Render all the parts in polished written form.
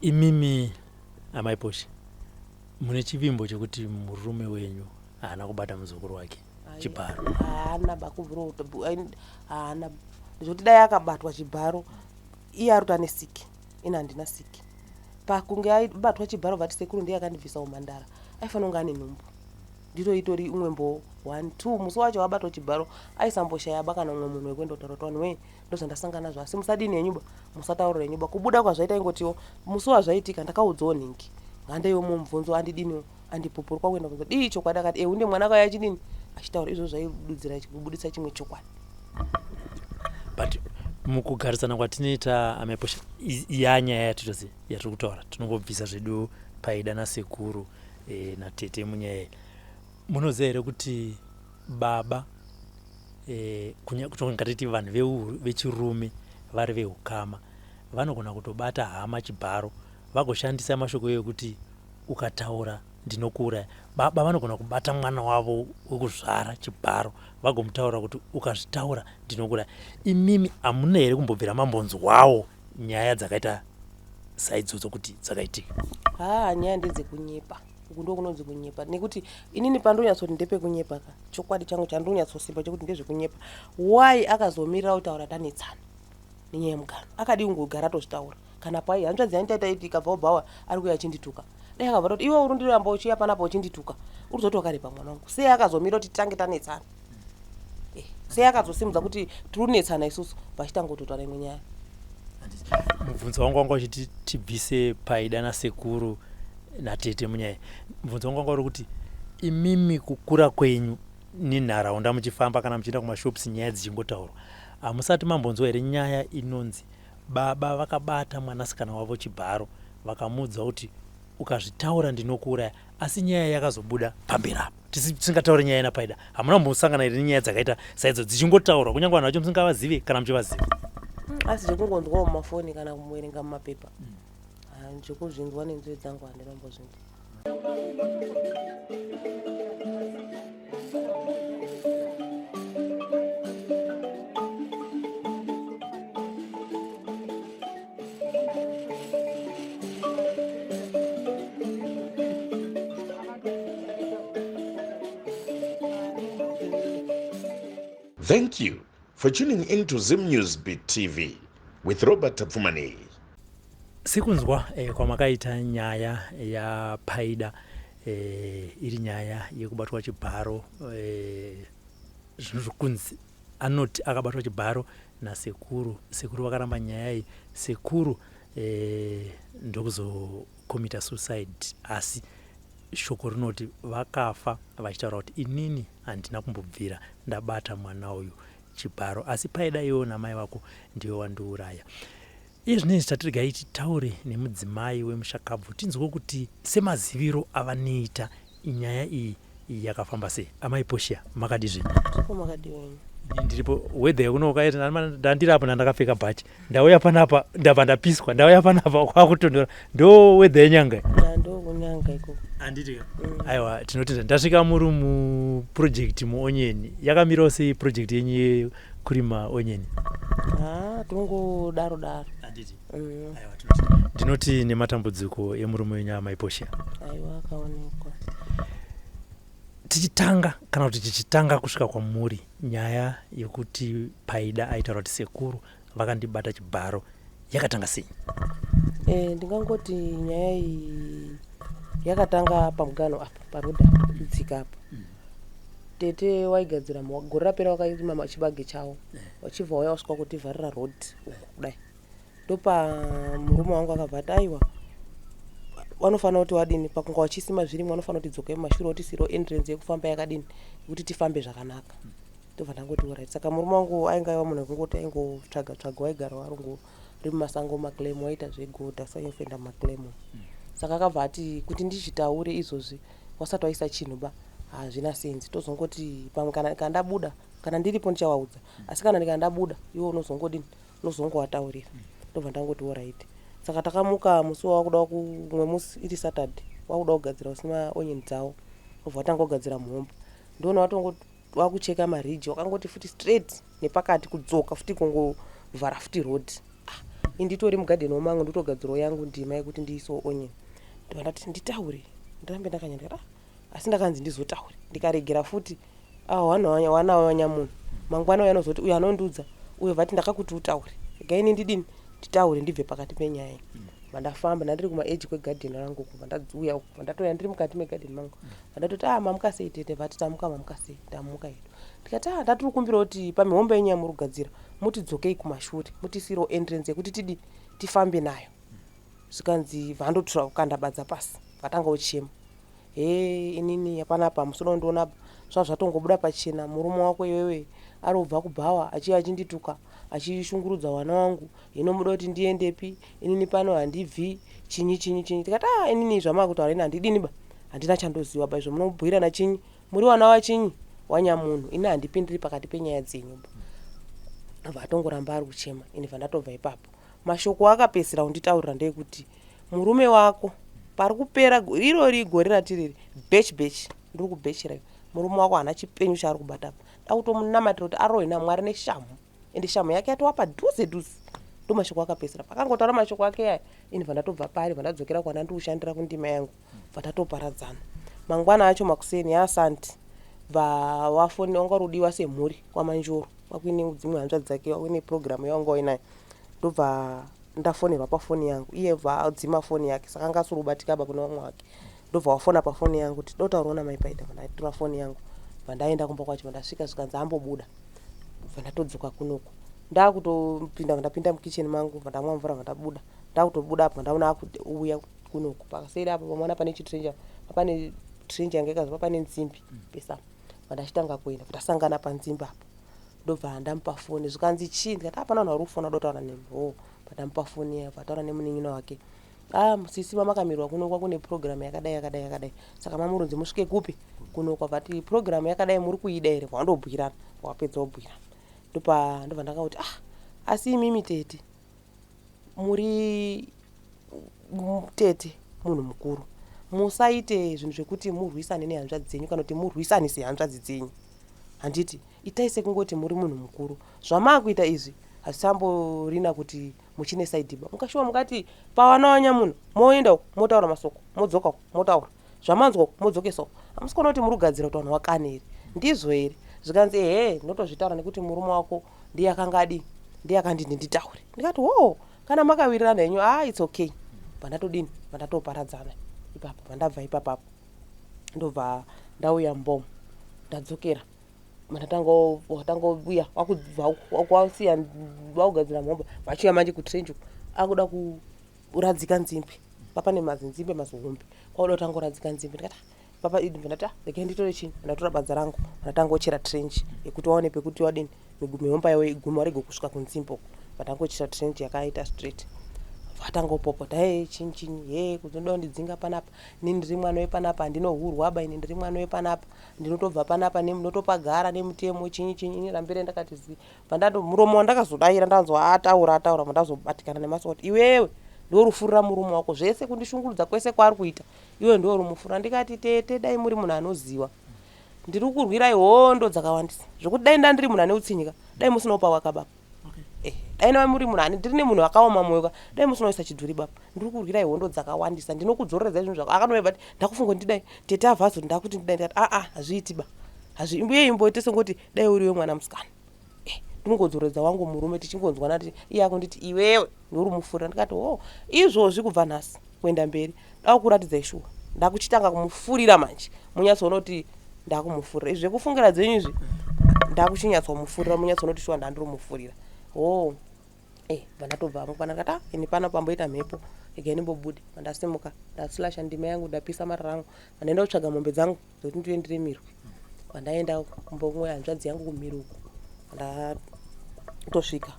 Imimi amaiposha mune chivimbo chekuti murume wenyu haana kubata muzukuru wake chibharo. Haana bakubviro haana zvoti dai akabatwa chibharo iye ari kuti ane siki ina handina siki pakunge aibatwa chibharo vati sekuru ndiye akandibvisa umhandara aifanira kunge ane nhumbu ndiro itori umwe mbo 1 2 musi wacho wabatwa chibharo aisamboshaya baka nomwe munhu wekuenda kutaura kuti we ndozvandasangana nazvo asi musadini yenyuba musataurira yenyuba kubuda kwazvaita ingotiwo musi wazvaitika ndakaudzawo nhingi ngandeiwo mumubvunzo andidiniwo andipupurwa kuenda kunzo dii chokwadi akati unde mwana wake achidini achitaura izvo zvaidudzira kubudisa chimwe chokwadi. But mukugarisana kwatinoita amaiposha yanyaya yatiri kutaura tinongobvisa zvedu paida nasekuru natete munyaya munoziva here kuti baba kutongatiti vanhu vechirume vari veukama vanogona kutobata hama chibharo vagoshandisa mashoko ekuti ukataura ndinokuuraya. Baba vanogona kubata mwana wavo wekuzvara chibharo vagomutaura kuti ukazvitaura ndinokuuraya. Imimi hamuna here kumbobvira mambonzwawo nyaya dzakaita saidzodzo kuti dzakaitika? Nyaya ndedzekunyepa uku ndokunonzi kunyepa nekuti inini pandonyatsoti ndepekunyepa ka chokwadi changu chandonyatsosimba chekuti ndezvekunyepa. Why akazomirira kutaura tanetsana nenyaya yemugano akadi kungogara tozvitaura kana pai hanzvadzi yanitaita iti ikabvawo bhawa ari kuuya achindituka dai akabva kuti iwe uri ndiramba uchiya panapa uchindituka uri zotokaripa mwana wangu sei akazomira kuti tange tanetsana sei akazosimudza kuti tirunetsana isusu pachitangototaura imwe nyaya. Mubvunzo wangu wanga uchiti tibvise paida nasekuru natete munyaya. Mubvunzo wangu wanga uri kuti imimi kukura kwenyu nenharaunda muchifamba kana muchienda kumashopusi nyaya dzichingotaurwa hamusati mambonzwa here nyaya inonzi baba vakabata mwanasikana wavo chibharo vakamuudza kuti ukazvitaura ndinokuuraya asi nyaya yakazobuda pamberi apo tisingataure nyaya napaida? Hamuna kumbosangana here nenyaya dzakaita saidzo dzichingotaurwa kunyange vanhu vacho musingavazive kana muchivaziva? Asi zvekungonzwawo mumafoni kana kumuverenga mumapepa zvekuzvinzwa nenzeve dzangu handinombozvinzwa. Thank you for tuning in to Zim News Beat TV with Robert Pfumani. Sikunzwa kwamakaita nyaya ya paida iri nyaya yekubatwa chibharo zvinozvokunzi anoti akabatwa chibharo nasekuru. Sekuru vakaramba nyaya iyi. Sekuru ndokuzokomita suicide asi shoko rinoti vakafa vachitaura kuti inini handina kumbobvira ndabata mwana uyu chibharo asi paida iwo namai vako ndiwo wandiuraya. Iye zvinezvi tatirgai titaure nemudzimai wemushakabvu tinzwe kuti semaziviro avanoita nyaya iyi yakafamba sei. Amaiposha makadi zvenyu? Makadiwenyu ndiripo wedhe unokaita ndandirapo ndandakapfeka bhachi ndauya panapa ndabva ndapiswa ndauya panapa kwakutondora ndo wedhe yenyanga ndokunyanga ikoko handiti aiwa tinotenda ndasvika muri muprojekti muonyeni yakamirawo sei projekti yenyu yekurima onyeni? Tongodaro handiti aiwa ndinoti nematambudziko emurume wenyu amaiposha aiwa akaonekwa. Tichitanga kana kuti tichitanga kusvika kwamuri nyaya yekuti paida aitaura kuti sekuru vakandibata chibharo yakatanga sei? Ndingangoti nyaya iyi yakatanga pamugano apa parodha kudzika apa. Tete waigadzira gore rapera wakaima machibage chawo wachibva wauya wasvika kutivharira road kudai ndopa murume wangu akabva ati aiwa wanofanira kuti wadini pakunga wachisima zvirimwe wanofanira kuti dzoka mumashure kuti siro entrance yekufamba yakadini kuti tifambe zvakanaka. Ndobva ndangoti alright. Saka murume wangu ainge aiwa munhu wekungoti aingotsvaga waigara warungu uri mumasango maclaim waita zvegodha saifenda maclaim. Saka akabva ati kuti ndizvitaure izvozvi wasati waisa chinhu ba hazvina senzi tozongoti pamwe kana ndabuda kana ndiripo ndichawaudza asi kana ndikandabuda iwe unozongodini unozongowataurira. Ndobva ndangoti alright. Saka takamuka musi wakuda kumwe musi iri Saturday wakuda kugadzira usima onyeni dzawo obva watanga kugadzira muhomba ndona wakucheka mariji wakangoti futi straight nepakati kudzoka futi kungovhara futi road inditori mugadheni womangu ndotogadzirawo yangu ndima yekuti ndiisewo onion. Ndandati nditaure ndirambe ndakanyandira asi ndakanzi ndizotaure ndikaregera futi wana wanyamunhu mangwana yanozoti uyu anondudza uyo vati ndakakuti utaure gaini ndidini nditaure ndibve pakati penyaya. Vandafamba ndandiri kumaeji kwegadheni rangu uku vandadziuya uku vandatoya ndiri mukati megadheni mangu vandatoti mamuka sei tete vati tamuka mamuka sei tamuka hedu ndikati ndatiri kumbira kuti pamihombe yenyu yamuri kugadzira mutidzokei kumashure mutisiro entrance yekuti tifambe nayo. Zvikanzi vandotura kukandabadza pasi vatanga uchema inini hapana apa musoro ndoona zvatongobuda pachena murume wako iwewe arobva kubhawa achiya achindituka achishungurudza wana wangu hino muda kuti ndiendepi inini pano handibvi chinyi tikati inini zvamakutaura ini handidini ba handina chandoziva ba izvo munobhuirana chinyi muri wana wachinyi wanyamunhu ini handipindiri pakati penyaya dzenyu. Vatongoramba ari kuchema ini vandatobva ipapo. Mashoko akapesera kunditaurira ndeyekuti murume wako pari kupera irori gore ratiriri bech ndiri kubechera murume wako hana chipenyu chaari kubata apa dakutomunamatira kuti arohwe naMwari neshamu ende shamu yake yatova dhuze ndo mashoko akapesera. Pakangotaura mashoko ake aya ini vandatobva pari vandadzokera kwandandiushandira kundima yangu vatatoparadzana. Mangwana acho makuseni asanti vafoni wanga rudiwa semhuri kwamanjoro wakuine dzimwe hanzva dzake wakuine programu yawanga wainayo ndobva ndafonerwa pafoni yangu iye vadzima foni yake saka ngasurubatikaba kuna vamwe wake ndobva wafona pafoni yangu kuti dotaurawo namai Paida vandatora foni yangu vandaenda kumba kwacho vandasvika zvikanzi ambobuda vandatodzoka kunoko ndakutopinda vandapinda mukicheni mangu vandamwa mvura vandabuda ndakutobuda apo vandaona akuuya kunoko pakaseri apo pamwana pane chitrenja pane trenja yanga ikazova pane nzimbi pesa vandachitanga kuenda vandasangana panzimbi apo ndobva ndamupa foni zvikanzi chii ndikati hapana vanhu vari kufona dotaura nemi ndamupa foni yayo vataura nemunin'ina wake musisi mamakamirwa kunokwa kune programu yakadai saka mamurunzi musvike kupi kunokwa vati programu yakadai muri kuida here wandobhuyirana wapedza wobhuyirana ndobva ndakati asi imimi tete muri tete munhu mukuru musaite zvinhu zvekuti murwisane nehanzva dzenyu kana kuti murwisane sehanzvadzi dzenyu. Handiti itai sekungoti muri munhu mukuru zvamakuita izvi hazisamborina kuti muchine saidhiba mukashuwa mukati pawana wanyamunhu moenda uko motaura masoko modzoka uko motaura zvamanzwa uko modzokesa uko hamusikona kuti muri kugadzira kuti vanhu wakane here ndizvo here zvikanzi ndotozvitaura nekuti murume wako ndiye akanga adi ndiye akandini nditaure ndikati kana makawirirana henyu it's okay vandatodini vandatoparadzana ipapo vandabva ipapapo ndobva ndauya mbomo ndadzokera watangouya wakusiya wakugadzira mhomba vachiuya manje kutrenju akuda kuradzika nzimbi papane mazinzimbe mazihombe kwakuda kutangoradzika nzimbi ndikati papa ndati ndeke nditore chini ndatora badza rangu ndatangochera trenji yekuti waone pekuti wadini mihomba yawo iguma warege kusvika kunzimbo vatangochera trenji yakaita straight vatangopopota chinyi kuzoda ndidzinga panapa ini ndiri mwana wepanapa ndinohurwaba ini ndiri mwana wepanapa ndinotobva panapa ndinotopagara nemutemo chinyi ini rambire ndakati zi muromo wandakazodayira ndanzwa ataura vandazobatikana nemasoko kuti iwewe ndorufurira murume wako zvese kundishungurudza kwese kwaari kuita iwe ndorumufura ndikati tete dai muri munhu anoziva ndiri kurwirai hondo dzakawandisa zvokuti dai ndandiri munhu ane utsinyika dai musinawo pawakababa dai nawe muri munhu ndiri nemunhu akaoma mwoyo dai musinoisa chidhuri baba ndiri kurwirai hondo dzakawandisa ndinokudzoreredzai zvinhu zvako akanoeva kuti ndakufunga ndidai tete avhazo ndakuti ndidai ndikati hazviiti ba hazvimbuye imboite sengoti dai uriwe mwana musikana ndinongodzoredza wangu murume tichingonzwana kuti iye akunditi iwewe ndori mufurira ndikati izvozvi kubva nhasi kuenda mberi dakukuratidza ishuwa ndakuchitanga kumufurira manje munyatsoona kuti ndakumufurira izvi zvekufungira dzenyu izvi ndakuchinyatsamufurira munyatsoona kuti shuwa ndandiri mufurira vandatobva mukwana ndikati ini pana pamboita mhepo igai ndimbobude vandasimuka ndasilasha ndima yangu ndapisa marara angu vandaenda kutsvaga mombe dzangu dzokuti ndiendere mirwi vandaenda kumbomwe hanzvadzi yangu kumiri uku ndatosvika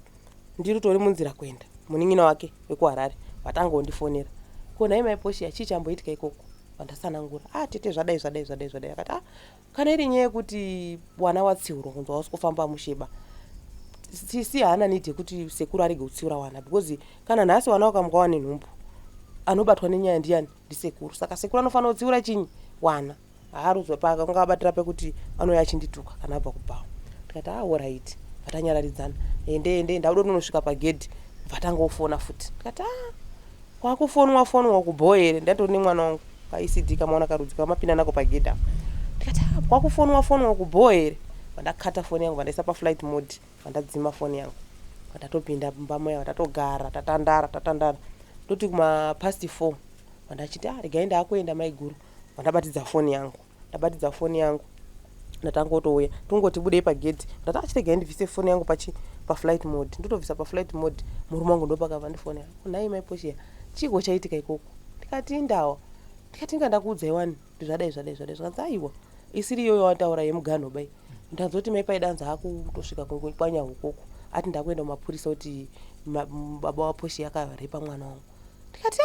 ndiri tori munzira kuenda munin'ina wake wekuharare vatanga undifonera konai maiposhiya chii chamboitika ikoko vandasanangura tete zvadai akati kana iri nyaya yekuti wana watsiurwa kunzwa wasi kufamba musheba sisi haana nidhi yekuti sekuru arege kutsiura wana because kana nhasi wana wakamwa wane nhumbu anobatwa nenyaya ndiani ndisekuru saka sekuru anofanira kutsiura chinyi wana haaruzopaka ungabatira pekuti anoya achindituka kana abva kubhawa ndikati alright vatanyararidzana ende ndakuda kunosvika pagedhi vatangofona futi ndikati kwakufonwa kubhoere ndatori nemwana wangu kaECD kamaona karudzi kamapinda nako pagedhi apa ndikati kwakufonwa kubhoere vandakata foni yangu vandaisa paflight mode vandadzima foni yangu vandatopinda mumba muya vandatogara tatandara ndoti kumapast 4 vandachiti regai ndaakuenda maiguru vandabatidza foni yangu ndatangotouya tongoti budei pagedhi ndati chiregai ndibvise foni yangu paflight mode ndotobvisa paflight mode murume wangu ndopakava ndifoni nhai maiposhiya chiko chaitika ikoko ndikati indawa ndikati ndakuudzai wani zvadai zvikanzi aiwa isiri iyoyo wataura yemuganho bai ndanzoti maipaidanza akutosvika kwanya ukoko ati ndakuenda kumapurisa kuti baba waposhiya akarepa mwana wangu ndikati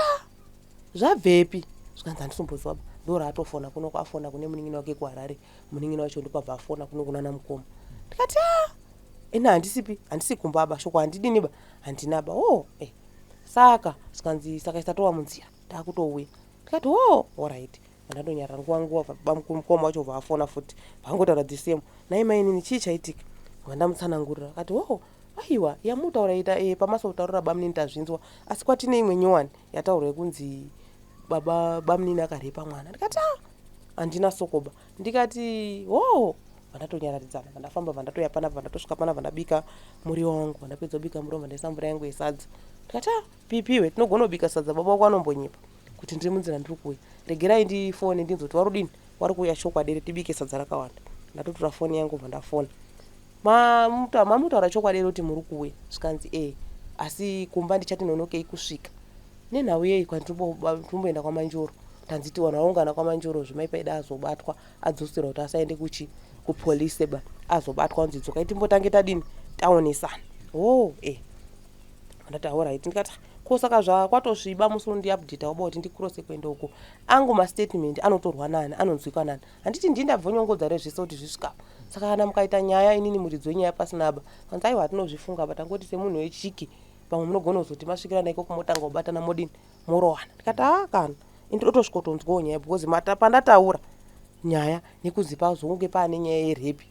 zvabvepi zvikanzi handisombozwa ndora atofona kuno afona kune munin'ina wake kuHarare munin'ina wacho ndopabva afona kuno kunana mukoma ndikati ina handisi kumbaba shoko handidiniba handinaba saka zvikanzi saka isatova munzira ndakutouya ndikati alright vandandonyarara nguva mukoma wacho vaafona futi vangotaura the same nai mainini chii chaitika vandamutsanangurira akati aiwa yamutaura ita pamasa kutaurira bamunini tazvinzwa asi kwatine imwe nyowani yataura yekunzi bamunini akarepa mwana ndikati handina sokoba ndikati vandatonyararidzana vandafamba vandatoya panapa vandatosvika panapa vandabika muriwo wangu vandapedza kubika muriwo vandaisa mvura yangu yesadza ndikati pipiwe tinogona kubika sadza baba wako anombonyepa kuti ndiri munzira ndiri kuuya regerai ndifone ndinzoti warudini wari kuuya chokwadi tibike sadza rakawanda ndatotora foni yangu vandafona mamutaura chokwadi kuti muri kuuya zvikanzi asi kumba ndichati nonokei kusvika nenhau yei kwanditomboenda kwamanjoro tanziti vanhu vaungana kwamanjoro zvimaipaida azobatwa adzoserwa kuti asaende kupolisi azobatwa unzi dzokai timbotange tadini taonesana ndati alright ndikati kosaka zvakwatosviba musi undiupdate waba kuti ndikurose kuenda uko angu mastatement anotorwa nani anonzwikwa nani handiti ndindabvonyongodza rezvese kuti zvisvikapo saka kana mukaita nyaya inini muridzi wenyaya pasina aba kanzi aiwa hatinozvifunga ba tangoti semunhu wechiki pamwe munogona kuzoti masvikira naiko kumotanga kubatana modini morowana ndikati kana indotosvikotonzwawo nyaya because pandataura nyaya nekuzipa zonge paane nyaya yerepi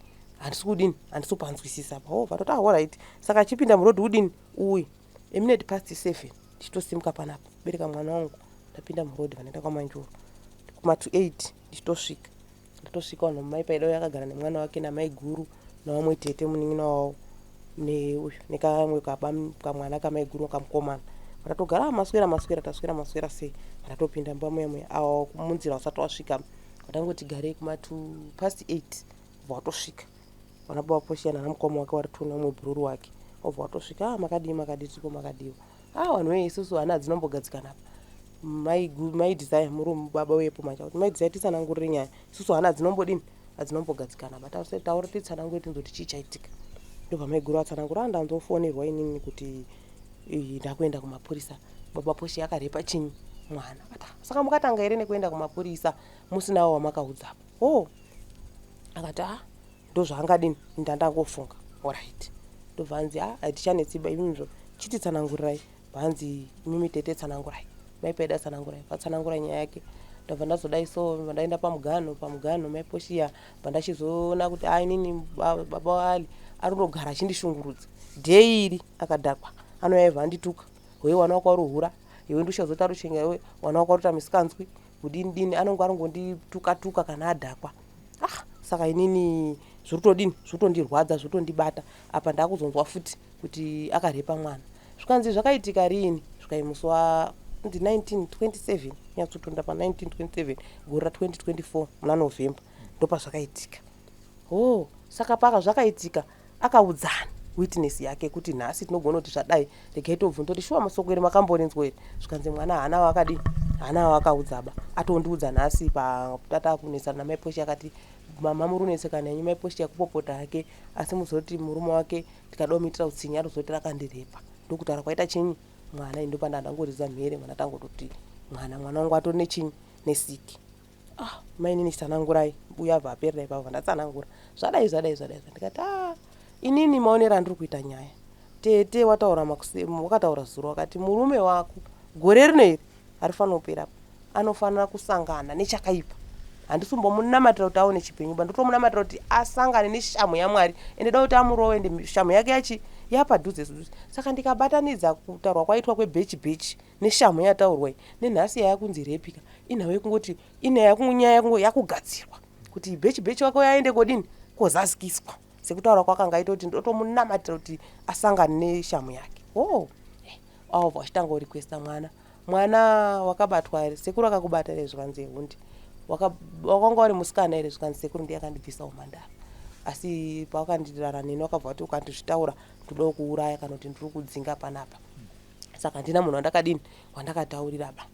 handisupanzwisisa pa vatoti alright saka chipinda murodhi udini uye eminute past 7 ndichitosimuka panapa bereka mwana wangu ndapinda murodhi vanaenda kwamanjoro kuma28 ndichitosvika ndatosvika vanhu maipaidao yakagara nemwana wake namai guru navamwe tete munin'ina wavo nekamwe kamwana kamai guru kamukomana vatatogara maswera taswera sei vatatopinda mbamuyamuya munzira usati wasvika vatangoti garei kuma2 past 8 vatosvika vanababa waposhiya nanamukoma wake waritona umwe bhururu wake obva watosvika makadii tiko makadiwa vanhu weye isusu hana dzinombogadzikana mai desire muri baba wepo macha kuti mai desire titsanangurire nyaya isusu hana dzinombodini hadzinombogadzikana taura titsanangure tinzoti chii chaitika ndobva mai guru atsanangura ndanzofonerwa inini kuti ndakuenda kumapurisa baba poshiya akarepa chinyi mwana saka mukatanga here nekuenda kumapurisa musinawo wamakaudzapo akati ndozvaangadini ndandangofunga alright ndobva anzi hatichanetseba imizvo chititsanangurirai bhanzi imimi tete tsanangurai maipaida tsanangurai vatsanangura nyaya yake ndabva ndazodai so vandaenda pamuganho maiposhiya vandachizoona kuti inini baba waali ari kundogara achindishungurudza dheiri akadhakwa anoyaibva andituka hoi wana wako waruhura iwe ndichazoti aruchenga iwe wana wako waruta misikanzwi kudini anonge arongondituka kana adhakwa saka inini zvotondirwadza zvotondibata apa ndakuzonzwa futi kuti akarepa mwana zvikanzi zvakaitika riini zvikaimusi ndi1927 nyatsotonda pa1927 gore ra2024 muna November ndopa zvakaitika saka paka zvakaitika akaudzana witness yake kuti nhasi tinogona kuti zvadai regai tobvunza kuti shuwa masoko ere makambonenzwa ere zvikanzi mwana hana wakadini hana wakaudzaba atondiudza nhasi patata kunesana namaiposhiya akati mama muri unesekana yenyu maiposhiya kupopota hake asi muzoti murume wake tikadaumitira utsinya arozoti rakandirepa ndokutaura kwaita chinyi mwana indopanda ndangoriza mhere mwana tangototi mwana wangu atori nechinyi nesiki mainini tsanangurai mbuya abva aperera ipapo ndatsanangura zvadai ndikati inini maonera ndiri kuita nyaya tete wakataura zuro wakati murume wako gore rino iri arifanira kupera anofanira kusangana nechakaipa handisombomunamatira kuti aone chipenyu ba ndotomunamatira kuti asangane neshamu yaMwari ende da kuti amurove ende shamu yake yapadhuze dhuze. Saka ndikabatanidza kutaurwa kwaitwa kwebhechi neshamu yataurwa nenhasi yakunzi repika inhau yekungoti nyaya yakugadzirwa kuti bhechi wako yaende kodini kozazikiswa sekutaura kwakanga aita kuti ndotomunamatira kuti asangane neshamu yake. Aobva achitanga kurequesta mwana wakabatwa here sekuru akakubata here zvikanzi hundi wakanga uri musikana here zvikanzi sekuru ndiye akandibvisa umhandara asi pawakandirara neni wakabva kuti ukandizvitaura ndoda kuuraya kana kuti ndiri kudzinga panapa saka handina munhu wandakadini wandakataurira ba.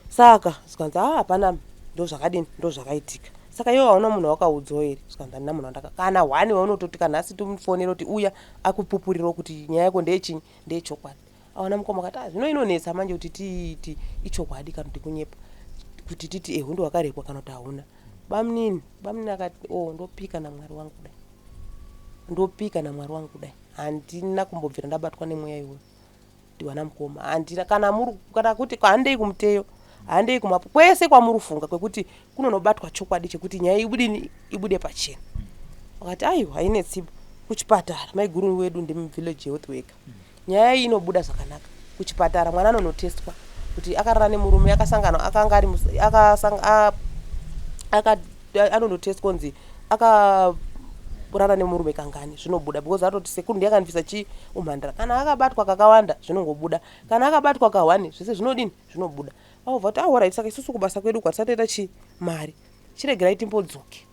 Saka zvikanzi hapana ndozvakadini ndozvakaitika. Saka iwo hauna munhu wakaudzawo here zvikanzi handina munhu kana hwani waunototi kana asi tumufonera kuti uya akupupurira kuti nyaya yako ndeyechinyi ndeyechokwadi. Aona mukoma akati zvino inonetsa manje kuti tiiti ichokwadi kana kuti kunyepa kuti titi hundu wakarekwa kana kuti hauna. Bamnini akati ndopika namwari wangu kudai ndopika namwari wangu kudai handina kumbobvira ndabatwa nemweya iwoyo ndiwana mukoma handina kana kuti handei kumuteyo handei kumapo kwese kwamurufunga kwekuti kunonobatwa chokwadi chekuti nyaya ibude pachena. Wakati aiwa hainetsi kuchipatara maiguru wedu ndimuvillage youth worker nyaya iyi inobuda zvakanaka kuchipatara mwana anonotestwa kuti akarara nemurume akasangana akanga ari anonotestwa kunzi akarara nemurume kangani zvinobuda because atoti sekuru ndiye akandibvisa chi umhandara kana akabatwa kakawanda zvinongobuda kana akabatwa kahwani zvese zvinodini zvinobuda. Aobva kuti alright saka isusu kubasa kwedu kwatisatoita chi mari chiregerai timbodzoke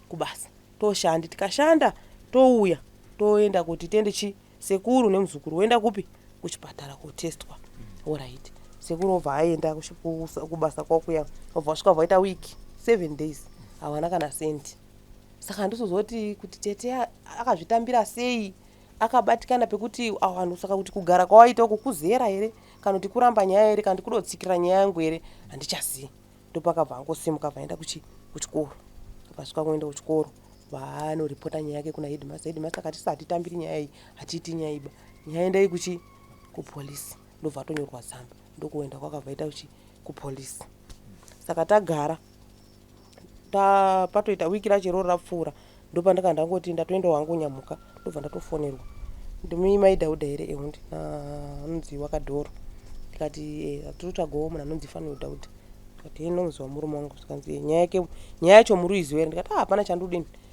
kubasa toshanda tikashanda touya toenda kuti tiende chi sekuru nemuzukuru woenda kupi kuchipatara kotestwa. Alright sekuru obva aenda kubasa kwakuya obva asvika vaita wiki 7 days hawana kana sendi. Saka handizozoti kuti tete akazvitambira sei akabatikana pekuti vanhu saka kuti kugara kwawaita uku kuzera here kana kuti kuramba nyaya here kana kuti kudotsikira nyaya yangu here handichazivi. Ndopakabva angosimuka vaenda kuchikoro akasvika kuenda kuchikoro vanoripota nyaya yake kuna headmaster akati hatitambiri nyaya iyi hatiiti nyaya iba nyaya endai kupolisi ndobva atonyorwa tsamba ndokuenda kwakabvaita kupolisi. Saka tagara patoita wiki rachero rapfuura ndopandaka ndangoti ndatoenda wangu nyamuka ndobva ndatofonerwa ndimai Dhaudha here ehundi anonzi Wakadhoro ndikati tiritsvagawo munhu anonzi Fanny Dhaudha ndikati nonziwa murume wangu zvikanzi nyaya yacho muruiziwa here ndikati hapana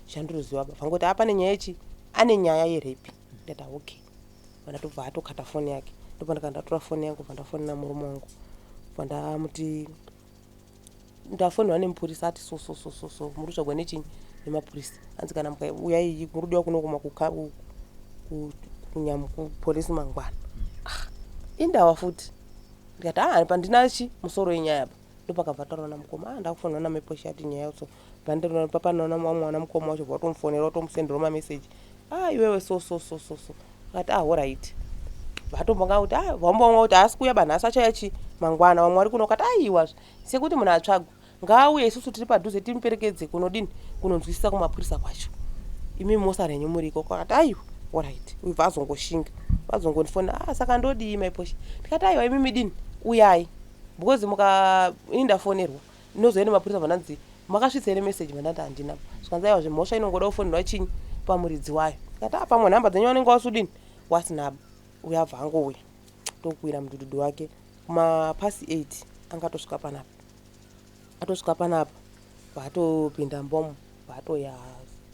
chandiruziwa ba vangoti hapane nyaya yechi ane nyaya yerepi ndikati okay vandatobva atokata foni yake ndopandaka ndatora foni yangu bva ndafonera murume wangu bva ndamuti ndafonera nemupurisa ati so muri kutsvagwa nechinyi nemapurisa anzi kana uyai murudiwa kunokuma kupolisi mangwana. Indawa futi ndikati pandinachi musoro yenyaya apa ndopakabva taura namukoma ndakufonera nameposhi ati nyaya so papanaona mwana mukoma wacho bva tomufonera tomusendera mameseji iwewe so akati alright vatombonga kuti vambonga kuti asi kuya banhasi achayachi mangwana vamwe vari kuno kati aiwa sekuti munhu atsvagwa ngaauye isusu tiri padhuze timuperekedze kunodini kunonzwisisa kumapurisa kwacho imi mosa renyu muriko kwakati aiwa alright ubva azongoshinga vazongondifonera saka ndodii maiposhi ndikati aiwa imi midini uyai because indafonerwa inozoenda mapurisa vananzi makasvitsa here meseji vandati handina zvikanzi aiwa zvemhosva inongoda kufonerwa chinyi pamuridzi wayo ndikati pamwe nhamba dzenyu wanenge wasudini wasinaba uyabva angouya tokuwira mudhudhudhu wake kumapasi 8 angatosvika panapa vatopinda mbomo vatoya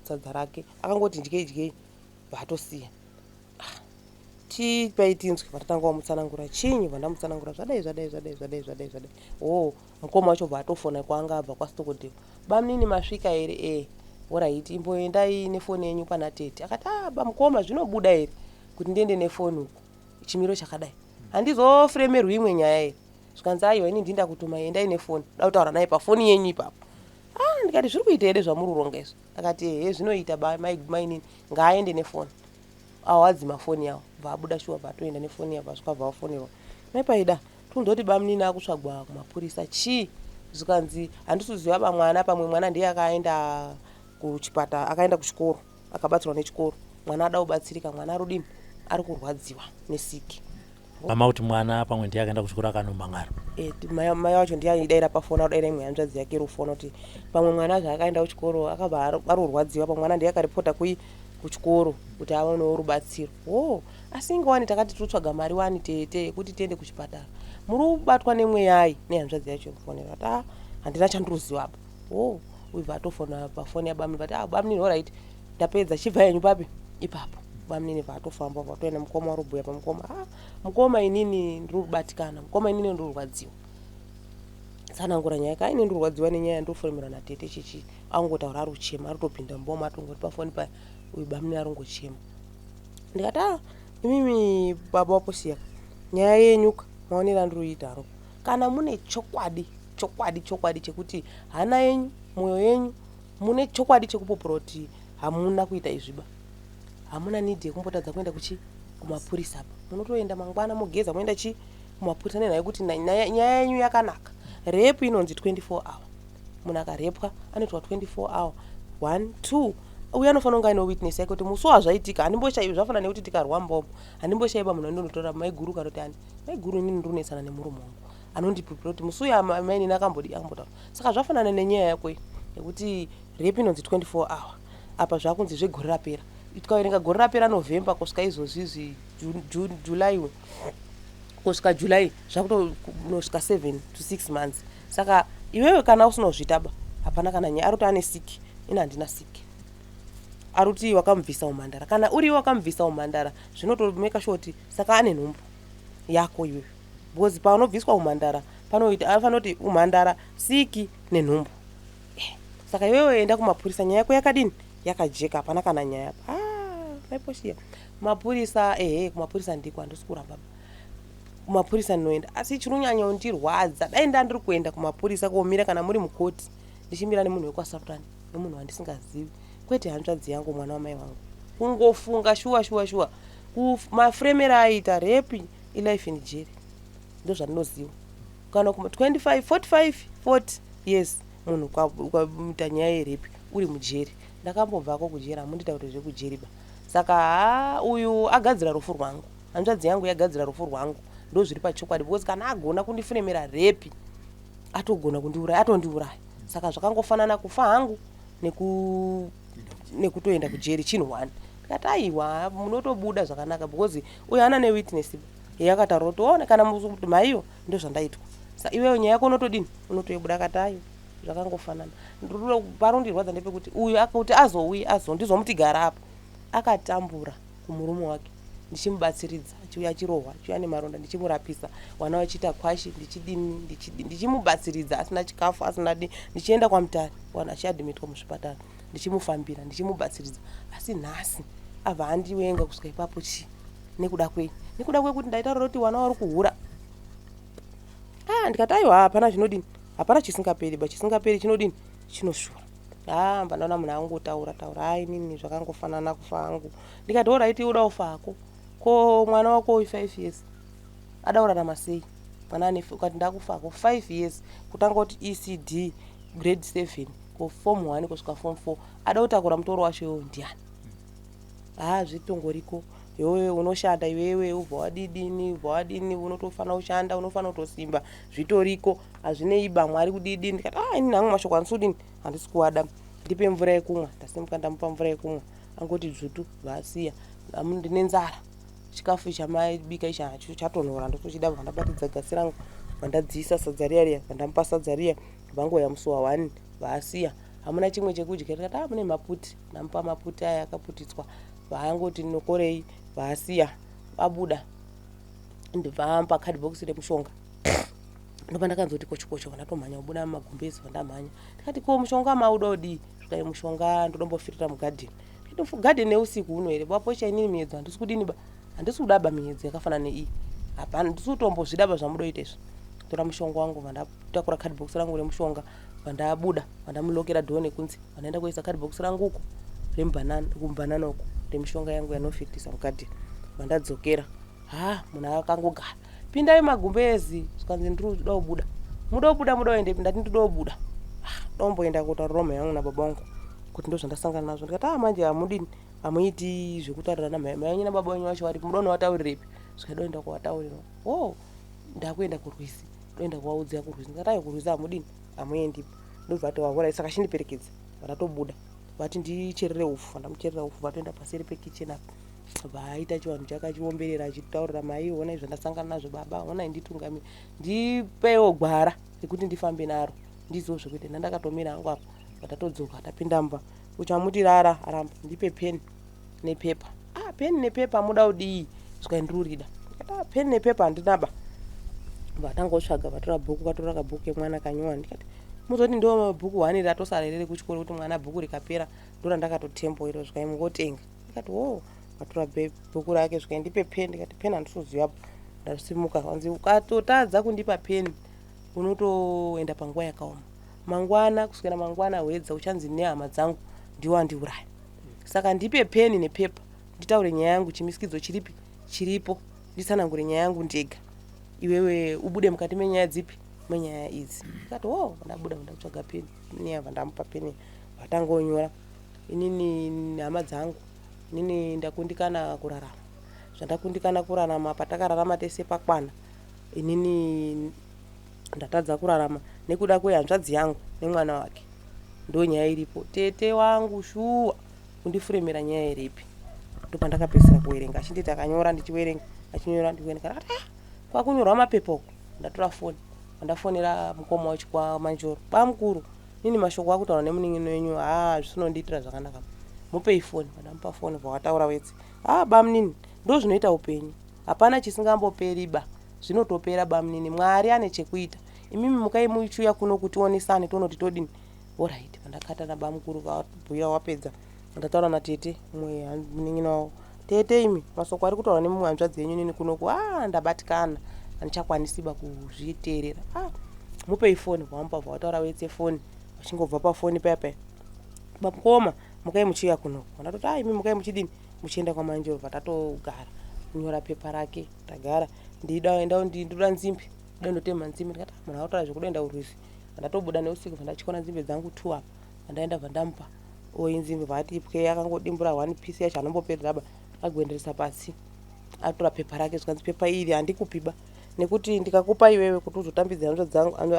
sadza rake akangoti dyei vatosiya tipaitinzwi vatatanga wamutsanangura chinyi vandamutsanangura zvadai mukoma wacho vatofona kwaanga abva kwasitokodhewa bamnini masvika here alright imboendai nefoni yenyu pana tete akati bamukoma zvinobuda here kuti ndiende nefoni uku chimiro chakadai handizofremerwi imwe nyaya here zvikanzi aiwa ini ndinda kutuma endai nefoni da kutaura naye pafoni yenyu ipapo ndikati zviri kuita here zvamururonga izvo akati zvinoita mainini ngaaende nefoni awadzima foni yawo vabuda shuwa vatoenda nefoni yavo vasvika vafonerwa maipaida tondoti bamnini akutsvagwa kumapurisa zvikanzi handisuziva bamwana pamwe mwana ndiye akaenda kuchipatara akaenda kuchikoro akabatsirwa nechikoro mwana ada kubatsirika mwana arudini ari kurwadziwa nesiki mama kuti mwana pamwe ndiye akaenda kuchikoro akanomangara mai wacho ndiye aidaira pafoni arodaira imwe hanzvadzi yake rufona kuti pamwe mwana zvaakaenda kuchikoro akabva ari kurwadziwa pamwe mwana ndiye akaripota kuchikoro kuti aonewo rubatsiro. Asi ingowani takati totsvaga mari wani tete yekuti tiende kuchipatara. Muri kubatwa nemweyai nehanzvadzi yacho kufonera kuti handina chandinoziva apa. Uibva atofona pafoni yabamuni vati bamuni alright ndapedza chibva yenyu papi ipapo. Bamuni vatofamba patoenda mukoma warobhuya pamukoma. Mukoma inini ndiri kubatikana, mukoma inini ndiri kurwadziwa. Sanangura nyaya yake inini ndiri kurwadziwa nenyaya yandofonemera natete chichi. Angotaura ari kuchema, ari kutopinda muboma atongoti pafoni paya uyu bamuni ari kungochema. Ndikati imimi baba waposiya nyaya yenyuka maonera ndiri kuita hangu. Kana mune chokwadi chekuti hana yenyu mwoyo yenyu mune chokwadi chekupopora kuti hamuna kuita izviba, hamuna nidhi yekumbotadza kuenda kumapurisa apa. Munotoenda mangwana mogeza moenda kumapurisa nenhaya yekuti nyaya yenyu yakanaka. Repu inonzi 24 hour. Munhu akarepwa anoitwa 24 hour. 1 2 uye anofanira kunge aine witness yake kuti musi wazvaitika handimboshaiba. Zvafanana nekuti tikarwambawo handimboshaiba munhu anondotora maiguru karoti ani maiguru inini ndiri kunesana nemurume wangu anondipipira kuti musi uyu amainini akambotaura. Saka zvafanana nenyaya yako yekuti repu inonzi 24 hour. Apa zvakunzi zvegore rapera. Tikaverenga gore rapera November kusvika izvozvizvi July kusvika July zvakutonosvika 7 to 6 months. Saka iwewe kana usina kuzvitaba hapana kana nyaya. Aroti ane siki ini handina siki. Aruti wakamubvisa umhandara. Kana uriwe wakamubvisa umhandara zvinotomeka shoti saka ane nhumbu yako iwewe. Because paunobviswa umhandara anofanira kuti umhandara siki nenhumbu. Saka iwewe enda kumapurisa nyaya yako yakadini yakajeka hapana kana nyaya. Maiposhiya mapurisa kumapurisa ndiko handisi kuramba. Kumapurisa ndinoenda asi chirunyanya kundirwadza dai ndandiri kuenda kumapurisa komira kana muri mukoti ndichimira nemunhu wekwaSarurani nemunhu wandisingazivi kwete hanzvadzi yangu mwana wamai vangu. Kungofunga shuwa mafremera aita repi ilife in jail. Ndo zvandinoziva. Kana kuma 25 45 40 years munhu ukamuita nyaya yerepi uri mujeri. Ndakambobvako kujeri hamunditauri kuti zvekujeriba. Saka uyu agadzira rufu rwangu. Hanzvadzi yangu yagadzira rufu rwangu. Ndo zviri pachokwadi because kana agona kundifremera repi atogona kundiuraya atondiuraya. Saka zvakangofanana kufa hangu nekutoenda kujeri chinhu wani. Ndikati aiwa munotobuda zvakanaka because uyu hana newitness yakataura kuti kana maiyo ndo zvandaitwa. Saka iwewe nyaya yako unotodini unotoibuda akati ayo zvakangofanana. Parondirwadza ndepekuti uyu akuti ndizvomuti gara apa akatambura kumurume wake ndichimubatsiridza achiuya achirohwa achiuya nemaronda ndichimurapisa wana wachiita kwashi ndichimubatsiridza asina chikafu asina ndichienda kwamutare wana achiadhimitwa muzvipatara ndichimufambira ndichimubatsiridza. Asi nhasi abva andiwenga kusvika ipapo nekuda kwekuti ndaitaura kuti wana wari kuhura. Ndikati aiwa hapana zvinodini hapana chisingaperi chisingaperi chinodini chinoshura. Mbandaona munhu angotaura inini zvakangofanana kufa hangu. Ndikati alright uda kufa hako ko mwana wako uyu 5 years ada kurarama sei mwana ane ukati ndakufa hako 5 years kutanga kuti ECD grade 7 ko form 1 kusvika form 4 ada kutakura mutoro wacho iwewe ndiani. Zvitongoriko iwewe unoshanda iwewe ubva wadini unotofanira kushanda unofanira kutosimba zvitoriko hazvineiba mwari kudidi. Ndikati ini hangu mashoko handisudini handisi kuwada ndipe mvura yekumwa. Ndasimuka ndamupa mvura yekumwa angoti dzvutu vasiya ndine nzara chikafu chamaibika ichi hacho chatonhora ndotochida vandabatidza gasi rangu vandadziisa sadza riya vandamupa sadza riya vangoya musi wa1 vasiya hamuna chimwe chekudya. Ndikati mune maputi ndamupa maputi aya akaputidzwa vaangoti nokorei vasiya abuda ndibva ampa kadhibhokisi remushonga. Ndopa ndakanzoti kochikocho vandatomhanya kubuda mumagumbezi vandamhanya. Ndikati ko mushonga mauda kudii zvikai mushonga ndodombofirira mugadheni. Ndikati gadheni neusiku uno here bwaposha inini miyedzo handisi kudiniba handisi kudaba miyedzo yakafanana neiyi hapana handisi kutombozvidaba zvamudoita izvo. Tora mushonga wangu vandatakura kadhibhokisi rangu remushonga vandabuda vandamulokera dhoo nekunze vandaenda kuisa kadhibhokisi rangu uko kumbanana uko remushonga yangu yanofitisa mugadheni vandadzokera. Munhu akangogara pindai magumbezi zvikanzi ndiri kuda kubuda muda kuenda ndati ndoda kubuda domboenda kotaurira mhai yangu nababa vangu kuti ndo zvandasangana nazvo. Ndikati manje hamudini hamuiti zvekutaurirana mhai yanyu nababa vanyu vacho vari muda kunovataurirepi zvikadoenda kuvataurira ndakuenda kurwizi ndoenda kuvaudza kurwizi. Ndikati kurwizi hamudini hamuendipo ndobva ati wahora saka chindiperekedza vandatobuda vati ndicherere ufu, vandamucherera ufu, vatoenda paseri pekicheni apa vaita chivanhu chakachiomberera achitaurira mai, onai zvandasangana nazvo baba, onai nditungamira, ndipewo gwara rekuti ndifambe naro ndizvo kuti ndandakatomira hangu apo. Vatatodzoka tapinda mumba, uchamuti rara aramba, ndipe peni nepepa. Peni nepepa muda kudii? Zvikandirurida peni nepepa handinaba. Vatangotsvaga vatora bhuku, vatora kabhuku kemwana kanyowa, ndikati muzoti ndo mabhuku 1 ratosara ere kuchikoro kuti mwana bhuku rikapera ndo randakatotembo iro zvikaimungotenga. Ndikati vatora bhuku rake zvikandipe peni, ndikati peni handitozivapo. Ndasimuka wanzi ukatotadza kundipa peni unotoenda panguva yakaoma. Mangwana kuswera mangwana hwedza uchanzi nehama dzangu ndiwo andiuraya. Saka ndipe peni nepepa nditaure nyaya yangu, chimisikidzo chiripi chiripo, ndisanangure nyaya yangu ndega, iwewe ubude mukati menyaya dzipi, menyaya idzi. Ndikati ndabuda ndatsvaga peni neyabva ndamupa peni, vatangonyora. Inini hama dzangu, inini ndakundikana kurarama. Zvandakundikana kurarama patakararama tese pakwana, inini ndatadza kurarama nekuda kwehanzvadzi yangu nemwana wake. Ndo nyaya iripo. Tete wangu shuwa kundifuremera nyaya iripi. Ndopandakapedzera kuverenga, achinditi akanyora ndichiverenga, achinyora ndichiverenga. Kwakunyorwa mapepa uko, ndatora foni, ndafonera mukoma wacho kwaManjoro. Bamukuru, nini mashoko akutaura nemuning'ino wenyu, zvisinondiitira zvakanaka. Mupei foni. Ndamupa foni, vawataura wetse. Bamunini, ndo zvinoita upenyu. Hapana chisingamboperiba, zvinotopera bamunini. Mwari ane chekuita. Imimi mukai muchiuya kuno kutionesane tonoti todini. Alright, ndakata nabamukuru kabhuya wapedza. Ndataura natete muning'ino wawo. Tete imi masoko ari kutaura nemumwe hanzvadzi yenyu nini kunoku, ndabatikana, handichakwanisiba kuzviteerera. Mupei foni, vamupa vawataura wetse foni. Vachingobva pafoni paya. Mukoma, mukai muchiuya kuno. Ndakati imi mukai muchidini? Muchienda kwaManjoro. Vatatogara. Kunyora pepa rake, tagara. Ndinoda nzimbe. Ndotema nzimbe. Ndikati munhu akataura zvekudoenda urwizi. Ndatobuda neusiku ndachikona nzimbe dzangu 2 apa. Ndaenda vandamupa. Nzimbe vati pwe akangodimbura 1 piece yacho anomboperera agwenderesa pasi. Atora pepa rake zvikanzi pepa iri handikupiba. Nekuti ndikakupa iwewe kuti uzotambidza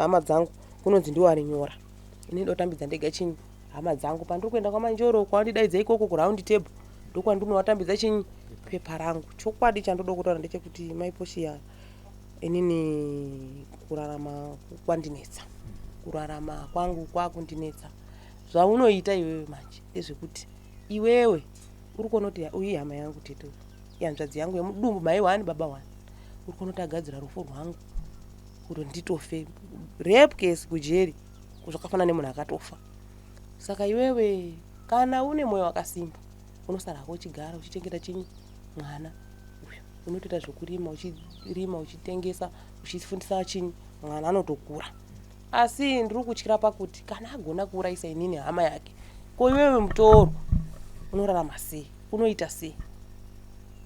hama dzangu, kunonzi ndiwo arinyora. Ini ndotambidza ndega chinyi hama dzangu. Pandiri kuenda kwaManjoro kwawandidaidza ikoko kuround table, ndokwandinowatambidza chinyi pepa rangu. Chokwadi chandoda kutaura ndechekuti maiposhiya, inini kurarama kwandinetsa. Kurarama kwangu kwakundinetsa. Zvaunoita iwewe manje ndezvekuti iwewe uri kuona kuti uyi hama yangu tete, hanzvadzi yangu yemudumbu, mai 1 baba 1, uri kuona kuti agadzira rufu rwangu kuti nditofe, rape case kujeri zvakafanana nemunhu akatofa. Saka iwewe kana une moyo wakasimba, unosara hako uchigara uchichengeta chinyi mwana uyo, unotoita zvekurima, uchirima, uchitengesa, uchifundisa chinyi mwana, anotokura. Asi ndiri kutyira pakuti kana agona kuuraisa inini hama yake, ko iwewe mutorwa unorarama sei, unoita sei?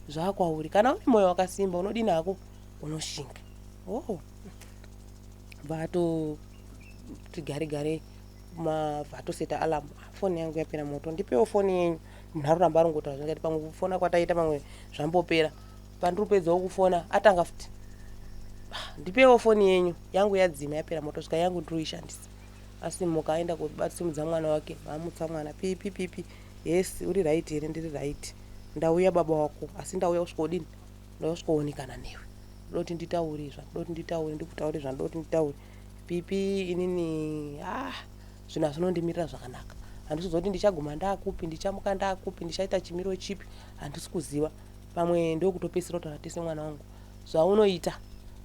Zvakwauri, kana une moyo wakasimba unodini hako, unoshinga. Vato tigare vatoseta alamu. Foni yangu yapera moto, ndipewo foni yenyu. Munhu aroramba arongotaura zvakati pamwe kufona kwataita pamwe zvambopera. Pandiri pedzawo kufona atanga futi. Ndipewo foni yenyu, yangu yadzima yapera moto, svika yangu ndinoishandisa. Asi mukaenda kubatsumudza mwana wake, vamutsa mwana pipi. Yes, uri right here, ndiri right. Ndauya baba wako, asi ndauya kusvika udini? Ndauya kusvika onekana newe. Ndoti nditaure ndikutaure zvandoti nditaure. Pipi inini zvinhu zvinondimirira zvakanaka. Handisi kuzoti ndichaguma ndaakupi, ndichamuka ndaakupi, ndichaita chimiro chipi, handisi kuziva. Pamwe ndokutopesera kutaura tese mwana wangu. Zvaunoita,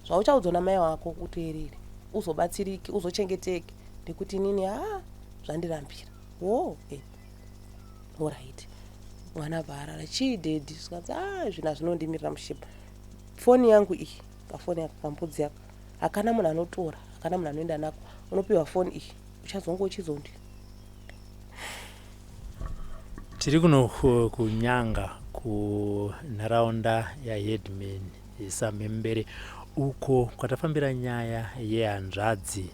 zvauchaudzwa namai wako uteerere, uzobatsirike, uzochengeteke, nekuti inini zvandirambira. Alright. Mwana bharara chidedhi, zvikanzi zvinhu zvinondimirira mushipa. Foni yangu iyi, kafoni yako kambudzi yako, hakana munhu anotora, hakana munhu anoenda nako, unopiwa foni iyi, uchazonge uchizondi. Tiri kuno kunyanga kunharaunda yaHeadman Samembere, uko kwatafambira nyaya yehanzvadzi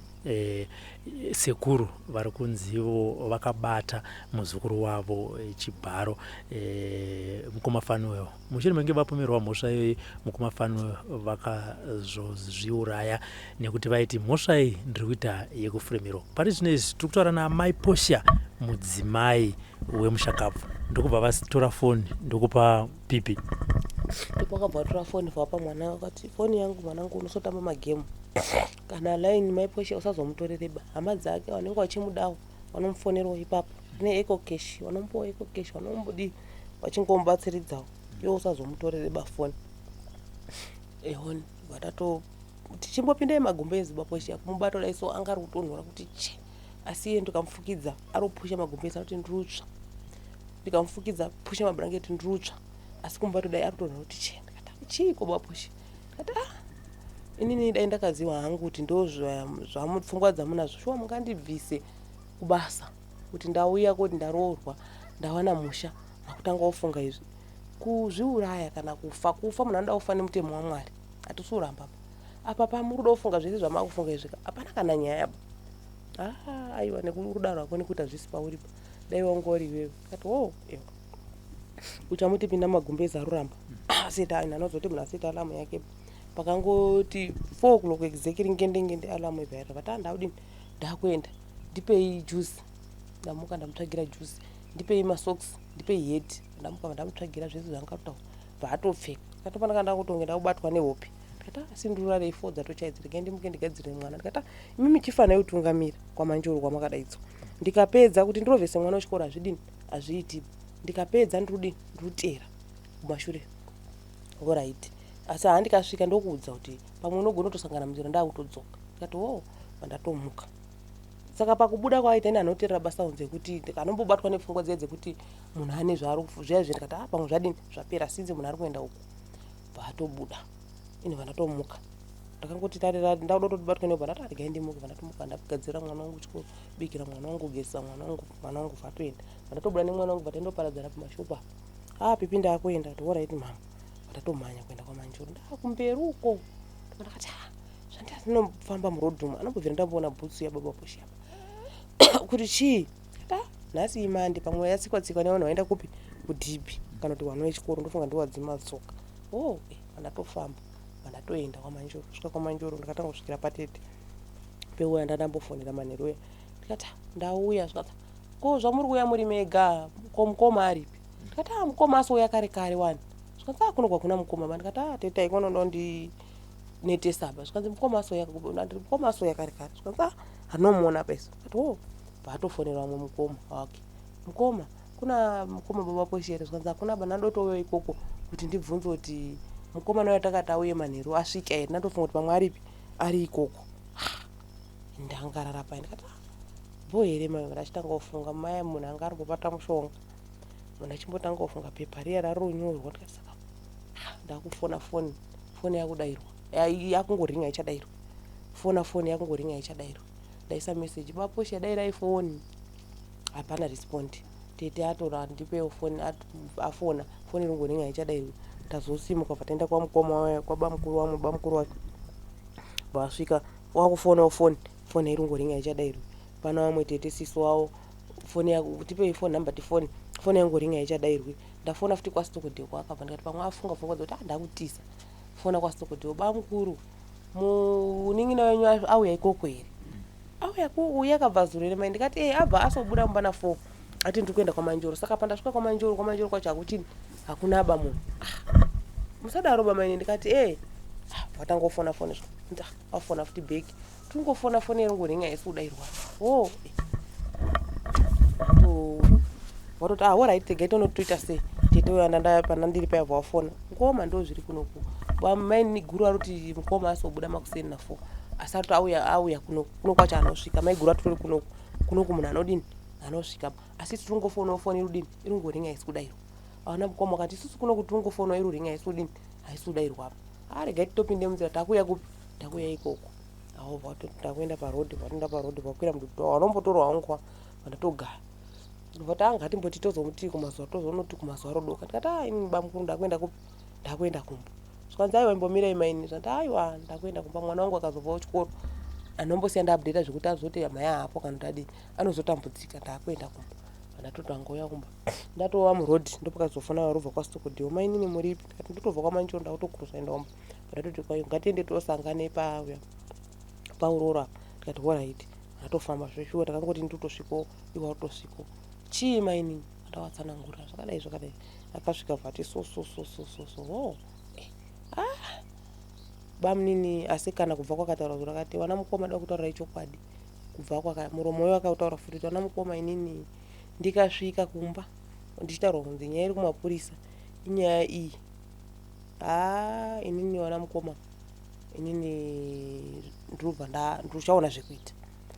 sekuru vari kunzivo vakabata muzukuru wavo Chibharo Mukomafanwewo. Mushure menge vapomerwa mhosva iyoyi Mukomafanwewo vakazozviuraya nekuti vaiti mhosva iyi ndiri kuita yekufuremiro. Pari zvino izvi tiri kutaura naamai Posha, mudzimai wemushakabvu. Ndokubva vatora foni ndokupa Pipi. Ndopakabva vatora foni vapa mwana vakati foni yangu mwanangu unosotamba magemu kana line mai Posha usazomutorereba. Hama dzake vanenge vachimudawo vanomufonerawo ipapo ne eco cash vanombowa eco cash vanombodi vachingomubatsiridzawo iwo usazomutorereba foni. Ehoni vatato tichimbopinda magumbezi Posha kumubata dai so anga ari kutonhora kuti che asi iye ndikamufukidza aropusha magumbezi anoti ndirutsva ndikamufukidza pusha mablanketi ndirutsva asi kumubata dai akutonhora kuti che ndikati chiko Posha kati inini dai ndakaziva hangu kuti ndo zvamupfungwa dzamunazvo shuwa mungandibvise kubasa kuti ndauya kuti ndaroorwa ndawana musha makutanga ofunga izvi kuzviuraya kana kufa munhu anoda kufa nemutemo waMwari atisuramba apa pamuri kuda kufunga zvese zvamakufunga izvi hapana kana nyaya aiwa nekuruda rwako nekuita zvisi pauripo dai wangori iwewe kati ewa uchamuti pinda magumbezi aruramba asita anozoti munhu asita alamu yake pakangoti 4 o'clock exactly ngende alamu ibhaira vata ndaudini ndakuenda ndipei juice ndamuka ndamutsvagira juice ndipei masocks ndipei heti ndamuka ndamutsvagira zvese zvangataura bvatopfeka katopana kanda kutongenda kubatwa nehope kata sindurura rei 4 dzatochaidzira kendi muke ndigadzire mwana kata mimi chifana utungamira kwa manjoro kwa makadaidzo ndikapedza kuti ndirovese mwana wechikora azvidini azviiti ndikapedza ndirutera kumashure alright asi handikasvika ndokuudza kuti pamwe unogona kutosangana munzira ndakutodzoka ndikati mandatomuka saka pakubuda kwaita ine anoteerera basa unze kuti kanombobatwa nepfungwa dziye dzekuti munhu ane zviya ndikati pamwe zvadini zvapera sinzi munhu ari kuenda uku bvaatobuda ini vandatomuka ndakangoti tarira ndakuda kutobatwa nebva ndati ndigaendimuke vandatomuka ndakugadzira mwana wangu chikoro bikira mwana wangu gesa mwana wangu vatoenda vandatobuda nemwana wangu vatendoparadzana pamashopa Pipi ndakuenda alright mama ndatomhanya kuenda kwamanjoro ndakumberi uko ndakati zvandazinofamba murodhumu anombobvira ndamboona bhutsu yababa Posha kuti chii nhasi imande pamwe yatsikwa nevanhu vaenda kupi kudhipi kana kuti wana wechikoro ndofunga ndiwadzima tsoka vandatofamba vandatoenda kwamanjoro svika kwamanjoro ndakatanga kusvikira patete peuya ndandambofonera manheru uya ndikati ndauya zvikati ko zvamuri kuuya muri mega mukoma aripi ndikati mukoma asouya kare kare wani zvikati kunogwa kuna mukoma ndikati tete ikonondo netesaba zvikanzi mukoma asouya kare kare zvikati hanomuona pesa ndikati batofonera wamwe mukoma wake mukoma kuna mukoma baba Posha here zvikanzi hakuna ndandotowewo ikoko kuti ndibvunze kuti mukoma nayo takati auye manheru asvika here ndandofunga kuti pamwe aripi ari ikoko ndangarara pai ndikati bho here mai ndachitanga kufunga mai munhu anga arimbobata mushonga munhu achimbotanga kufunga pepa riya raronyorwa ndikati saka ndakufona foni yakudairwa yakungoringa ichadairwa foni yakungoringa ichadairwa ndaisa message baba Posha dairai foni hapana respondi tete atora ndipewo foni afona foni iringoringa ichadairwa tazosimuka vataenda kwamukoma waya kwabamukuru wamwe bamukuru wake vasvika wakufonawo foni iringoringa ichadairwa pana vamwe tete siso wavo foni yako tipei foni namba tifoni foni yangoringa ichadairwi ndafona futi kwasitokodheo kwakabva ndikati pamwe afunga pfungwa dzoti ndakutisa fona kwasitokodheo bamukuru munin'ina wenyu auya ikoko here auya kuuya akabva zuro remai ndikati abva asobuda mumbana 4 ati ndiri kuenda kwamanjoro saka pandasvika kwamanjoro kwacho hakuchini hakuna aba munhu musadaro bamaini ndikati vatangofona foni afona futi bheki tungofona foni iringoringa isi kudairwa watoti alright tegai tonotoita sei tete uya pandandiri payabva wafona ngoma ndo zviri kunoku bamaini guru aroti mukoma asobuda makuseni na 4 asi aroti auya kuno kwacho anosvika maiguru atori kunoku munhu anodini anosvika asi tiringofonawo foni irudini iringoringa isi kudairwa aona mukoma wakati isusu kuno kuti ungofonawo iruringa isi kudini haisi kudairwa apa regai titopinde munzira takuya kupi takuya ikoko takuenda parodhi pakwira mududu wanombotorwa wangwa vandatogara vati ngatimboti tozomutii kumazuva tozonoti kumazuva rodoka ndikati ini bamukuru ndakuenda kupi ndakuenda kumba zvikanzi aiwa imbomira imaini zvati aiwa ndakuenda kumba mwana wangu akazobvawo chikoro anombosiya ndaupdata zvekuti azoti mai hapo kana kuti adini anozotambudzika ndaakuenda kumba ndatoti angouya kumba ndatova murodhi ndopakazofona varubva kwasitokodhiwo mainini muripi ndikati ndotobva kwamanchonda autokurusa enda kumba ndatoti kwayo ngatiende tosangane paurora ndikati oraiti ndatofamba zveshuwa takangoti ndotosvikawo iwa utosvikawo chii mainini ndawatsanangura zvakadai akasvika vhati so bamunini asi kana kubva kwakataura zvo rakati wana mukoma da kutaura chokwadi kubva muromo wewe akautaura futi wana mukoma inini ndikasvika kumba ndichitaura kunzi nyaya iri kumapurisa inyaya iyi inini wana mukoma inini ndichaona zvekuita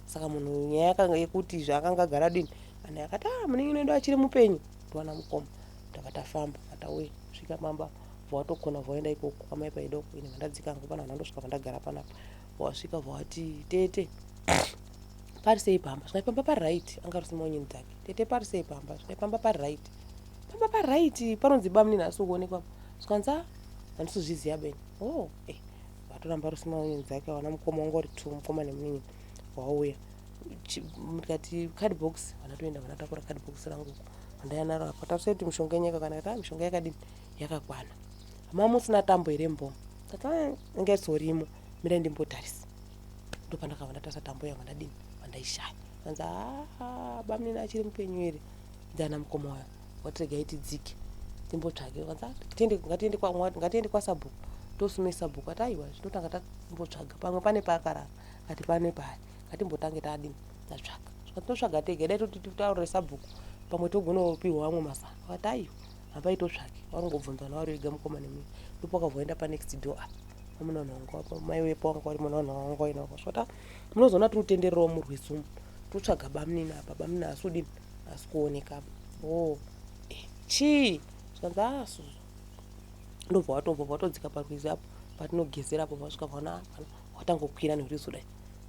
saka munhu nyaya yakanga yekuti zvaakanga agara dini ana akati munenge unoenda achiri mupenyu ndiwana mukoma takatafamba atauye svika mamba vawatokona vaenda ikoko kwamai paidoko ini vandadzika hangu pana vandosvika vandagara panapa wasvika vawati tete pari sei pamba zvinaipamba pariraiti anga rusima unyini dzake tete pari sei pamba zvinaipamba pariraiti panonzi bamunini asi kuonekwa zvikanza handisozviziva beni vatoramba rusima unyini dzake wana mukoma wanga uri tu mukoma nemunini wauya mukati cardbox vanatoenda vanatakura cardbox rangu vandaianaro apa tasoti mishonga yenyika kana kuti mishonga yakadini yakakwana musina tambo here mbo tata inge sorimo mira ndimbotarisa ndopandakava ndatasa tambo yangu ndadini vandaishaya vanza bamunini achiri mupenyu here ndiana mukoma wayo watirega itidzike timbotsvage vanza ngatiende kwasabhuku tosume sabhuku ati aiwa zvinotanga tambotsvaga pamwe pane paakarara ati pane pari ngatimbotange tadini tatsvaga zvakatotsvaga tega dai toti titaurire sabhuku pamwe togonopiwa vamwe mazana vakati aiwa hambai totsvage varongobvunzwa navari vega mukoma nemuni ndopakavoenda panext door apa amunanhongo mai wepo wanga wari munanhongo inako svota munozoona tiri kutendererawo murwizumu totsvaga bamunini apa bamunini asodini asi kuoneka apa chii zvikanzi suzu ndobva watodzika parwizi apo patinogezera apo vasvika vaona watangokwira nerwizi dai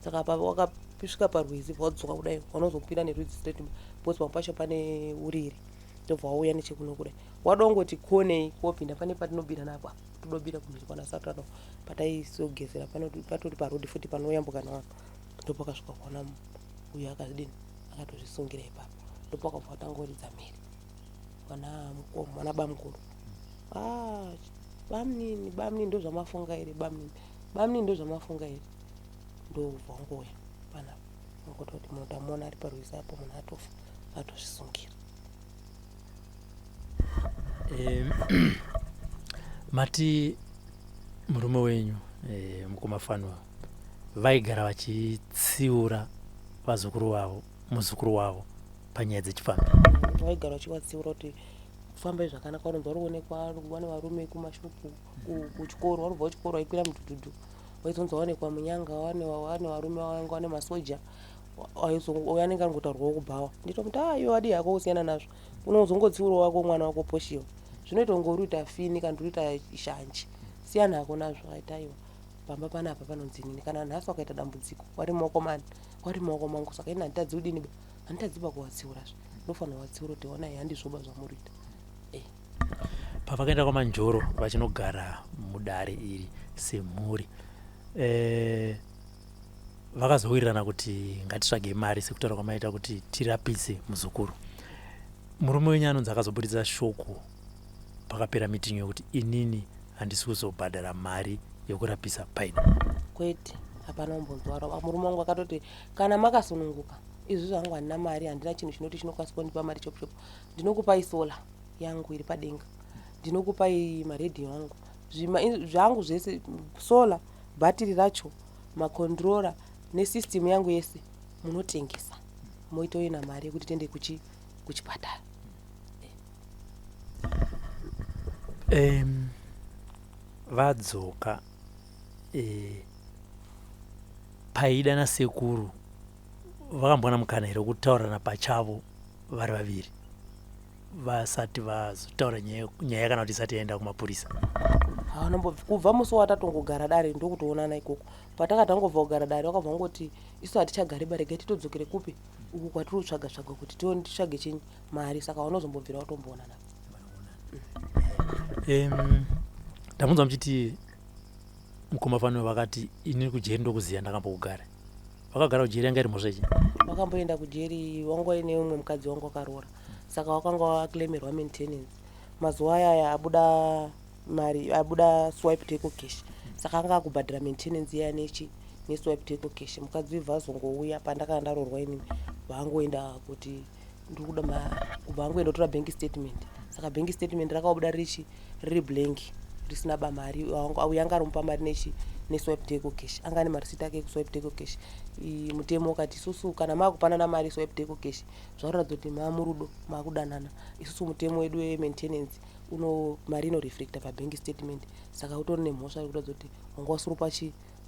saka apa wakasvika parwizi wadzoka kudai wanozokwira nerwizi straight bcause pamwe pacho pane uriri ndobva wauya nechekuno kudai wadongoti konei kopinda pane patinobira napo todobira kumhiri kwanasatano pataisogezera patori parodi futi panoyambuka navanhu ndopakasvika kuona uyo akadini akatozvisungira ipapo ndopakabva watangoridza mhiri wana bamukuru bamunini ndozvamafunga here bamunini ndozvamafunga here ndobva wangoya panapa angota kuti munhu tamuona ari parwizi apo munhu atofa atozvisungira mati murume wenyu mukumafanwa vaigara vachitsiura muzukuru wavo panyaya dzechifambi vaigara vachivatsiura kuti kufamba zvakanaka vanonzi vari kuonekwa wane varume kumashopu kuchikoro varubva kuchikoro vaikwira mudhudhudhu vaizonzi waonekwa munyanga wane varume vanga wane masoja anenge angotaurwawo kubhawa nditomuti iwe adi yako kusiyana nazvo unozongotsiuro wako mwana wako poshiwa zvinoita ungori uita fini kana uita shanje siyana hako nazvo aita iwa pamba panapa panonzi nini kana nhasi wakaita dambudziko wari maoko mani wari maoko mangu saka ini handitadzi udini handidadziba kuvatsiurazve ndofanira watsiura kuti onai handizvoba zvamuriita pavakaenda kwamanjoro vachinogara mudare iri semhuri vakazowirirana kuti ngatitsvage mari sekutaura kwamaita kuti tirapise muzukuru. Murume wenyu anonzi akazobudisa shoko pakapera mitingi yokuti inini handisi kuzobhadhara mari yokurapisa paina. Kwete hapana umbonzwara. Murume wangu akatoti kana makasununguka izvi zvangu handina mari, handina chinhu chinoti chinokwanisa kundipa mari chop chop, ndinokupai sola yangu iri padenga, ndinokupai maredhiyo angu, zvangu zvese, sola, bhatiri racho, makondirora nesystem yangu yese munotengesa moitoina mari yekuti tende kuchipatara. Vadzoka Paida nasekuru vakambwana mukana here kutaurana pachavo vari vaviri vasati vazotaura nyaya kana kuti isati yaenda kumapurisa? Kubva musi watatongogara dare ndokutoonana ikoko. Patakatangobva kugara dare wakabva ngoti isu hatichagari barega titodzokere kupi uku kwatiri kutsvaga tsvaga kuti titsvage chinyi mari, saka wanozombobvira watomboonana. Ndamunzwa muchiti mukomafano vakati inini kujeri ndokuziya ndakambokugara. vakagara kujeri yanga iri mhosva vakamboenda kujeri wangova neumwe mukadzi wangu akaroora saka wakanga waklemerwa maintenance mazuva ayaya abuda swipe take cash saka anga akubhadhira maintenance iya neswipe take cash mukadzi webva azongouya pandakanga ndaroorwa inini vaangoenda kuti ndikuda kubva angoenda kutora bank statement saka bank statement rakabuda riri blank risina bamari uya anga arimupa mari neswipe take cash anga ane marisiti ake ekuswipe take cash mutemo ukati isusu kana maakupanana mari swipe take cash zvakuratidza kuti maamurudo maakudanana isusu mutemo wedu wemaintenance mari inoreflecta pabank statement saka utori nemhosva rikuratidza kuti wanga wasurupa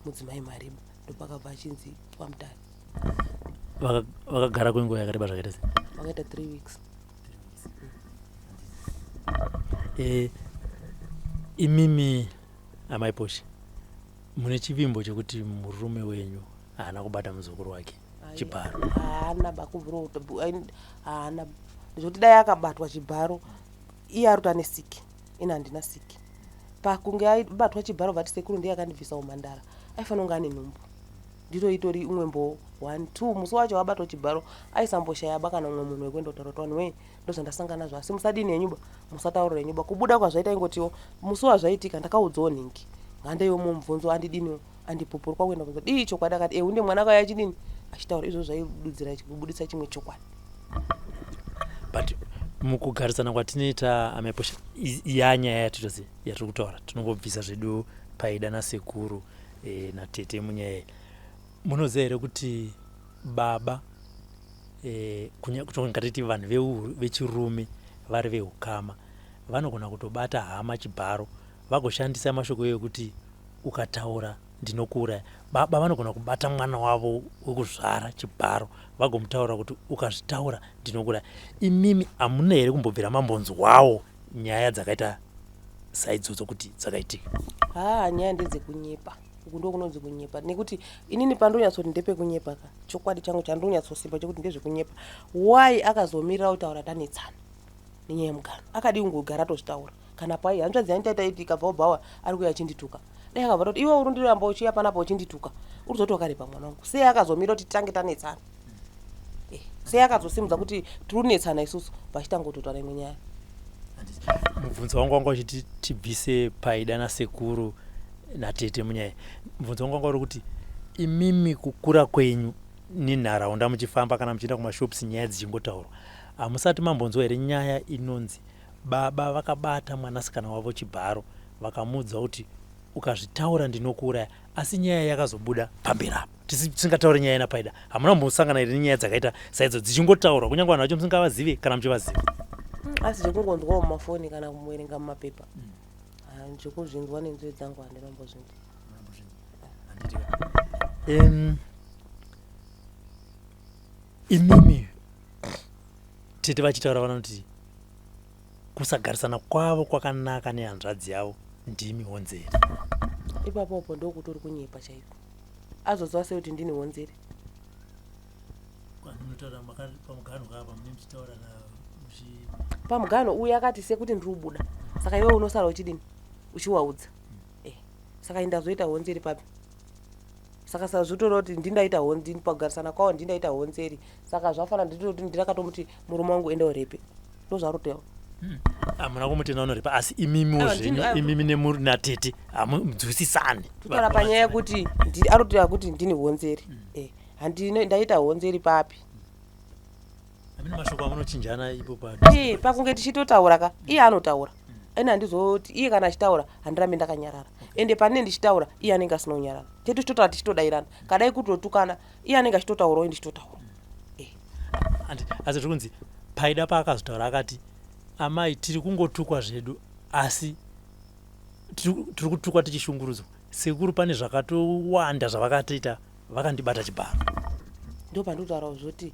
mudzimai mariba ndopakabva achinzi pamutare. vakagara kwenguva yakareba zvakaita sei? Vakaita 3 weeks. Imimi amai Poshe mune chivimbo chekuti murume wenyu haana kubata muzukuru wake chibharo? Haana bakubviro haana zvoti dai akabatwa chibharo iye ari kuti ane siki ina handina siki pakunge aibatwa chibharo vati sekuru ndiye akandibvisa umhandara aifanira kunge ane nhumbu ndiro itori umwembo 1 2 musi wacho wabatwa chibharo aisamboshaya bakana umwe munhu wekuenda kutaura kuti wani ndozvandasangana nazvo asi musadini yenyuba musataurira yenyuba kubuda kwazvaita ingotiwo musi wazvaitika ndakaudzawo nhingi ngandaiwo mumubvunzo andidiniwo andipupurwa kuenda kunzo dii chokwadi akati unde mwana wake achidini achitaura izvo zvaidudzira kubudisa chimwe chokwadi. But mukugarisana kwatinoita amai Poshe yanyaya yatiri kutaura tinongobvisa zvedu Paida nasekuru natete munyaya munoziva here kuti baba kutongatiti vanhu vechirume vari veukama vanogona kutobata hama chibharo vagoshandisa mashoko ekuti ukataura ndinokuuraya. Baba vanogona kubata mwana wavo wekuzvara chibharo vagomutaura kuti ukazvitaura ndinokuuraya. Imimi hamuna here kumbobvira mambonzwawo nyaya dzakaita saidzodzo kuti dzakaitika? Nyaya ndedzekunyepa uku ndokunonzi kunyepa nekuti inini pandonyatsoti ndepekunyepa ka chokwadi changu chandonyatsosimba chekuti ndezvekunyepa. Why akazomirira kutaura tanetsana nenyaya yemugano akadi kungogara tozvitaura kana pai hanzvadzi yanitaita itika bhaubhawa ari kuya achindituka dai akabva kuti iwe uri ndiramba uchiya panapa uchindituka uri zotokaripa mwana wangu sei akazomira kuti titange tanetsana sei akazosimudza kuti tirinetsana isusu vachitangototana imwe nyaya. Mubvunzo wangu wanga uchiti tibvise Paida nasekuru natete munyaya mubvunzo wangu wanga uri kuti imimi kukura kwenyu ninharaunda muchifamba kana muchienda kumashopusi nyaya dzichingotaurwa hamusati mambonzwa here nyaya inonzi baba vakabata mwanasikana wavo chibharo vakamuudza kuti ukazvitaura ndinokuuraya asi nyaya yakazobuda pamberi apo tisingataure nyaya naPaida? Hamuna mbosangana here nenyaya dzakaita saidzo dzichingotaurwa kunyange vanhu vacho musingavazive kana muchivaziva? Asi zvekungonzwawo mumafoni kana kumuverenga mumapepa zvekuzvinzwa nenzeve dzangu handinambozvinzwa. Imimi tete vachitaura vanoti kusagarisana kwavo kwakanaka nehanzvadzi yavo ndimi honzeri. Ipapopo ndokutori kunyepa chaiko azozwa sei kuti ndini honzeri? Pamugano uyu akati sekuti ndiri kubuda saka iwe unosara uchidini uchiwaudza saka indazoita honzeri papi? Saka sazvitora kuti ndindaita honzeri pakugarisana kwavo ndindaita honzeri saka zvafana nditoti ndinakatomuti murume wangu enda urepe ndozvarotewa. Hamuna kumutenda unorepa asi imimiwo zvenyu imimi natete hamunzwisisani kutaura panyaya yekuti aroteva kuti ndini honzeri ndaita honzeri papi? Hamina mashoko amunochinjana ipo pakunge tichitotaura ka iye anotaura ene handizoti iye kana achitaura handirambe ndakanyarara ende panine ndichitaura iye anenge asina kunyarara tete tichitotaura tichitodairana kadai kutotukana iye anenge achitotaurawo ndichitotaura. Asi tiri kunzi Paida paakazotaura akati amai tiri kungotukwa zvedu asi tiri kutukwa tichishungurudzwa sekuru pane zvakatowanda zvavakatoita vakandibata chibharo. Ndo pandinotaurawo zvoti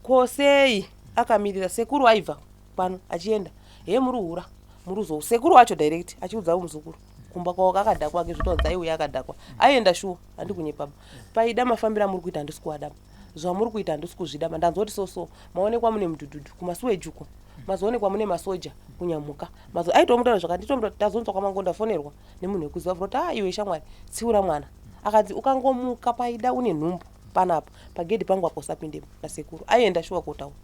kosei akamirira sekuru aibva pano achienda muri hura muri uzou sekuru wacho direct achiudzawo muzukuru kumba kwavo kakadhakwa kezvitaudza iuya akadhakwa aienda shuwa handi kunyepaba. Paida mafambiro muri kuita handisi kuadama zvamuri kuita handisi kuzvidama ndanzoti soso maonekwa mune mudhudhudhu kumasuwejuko mazoonekwa mune masoja kunyamuka aitomutaura zvakati tazonzwa kwamangu ndafonerwa nemunhu wekuziva kuti iwe shamwari tsiura mwana akati ukangomuka Paida une nhumbu panapa pagedhi pangu apo usapindemo nasekuru aienda shuwa kotaura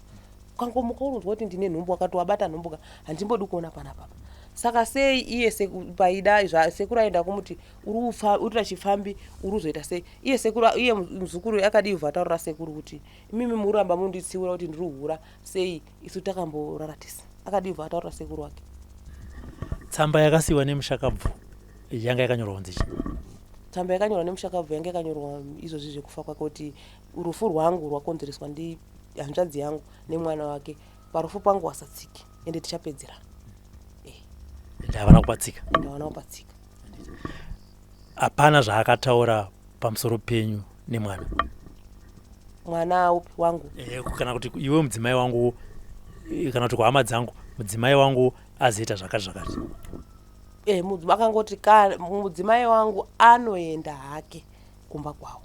ukangomuka unonzwa kuti ndine nhumbu akati wabata nhumbuka handimbodi kuona panapa saka sei iye Paida sekuru aenda kumuti uri rachifambi uri uzoita sei iye muzukuru akadii vataurira sekuru kuti imimi muramba munditsiura kuti ndiri uhura sei isu takamboraratisa akadii vataurira sekuru wake. Tsamba yakasiwa nemushakabvu yanga yakanyorwa kunzi chi? Tsamba yakanyorwa nemushakabvu yanga yakanyorwa izvozvi zvekufa kwake kuti rufu rwangu rwakonzereswa hanzvadzi yangu nemwana wake parufu pangu wasatsiki ende tichapedzera. Ndavana kubatsika. Ndavana kubatsika. Hapana zvaakataura pamusoro penyu nemwana. Mwana upi wangu? Kana kuti iwe mudzimai wangu kana kuti kwahama dzangu mudzimai wangu azoita zvakati zvakati. Akangoti mudzimai wangu anoenda hake kumba kwawo.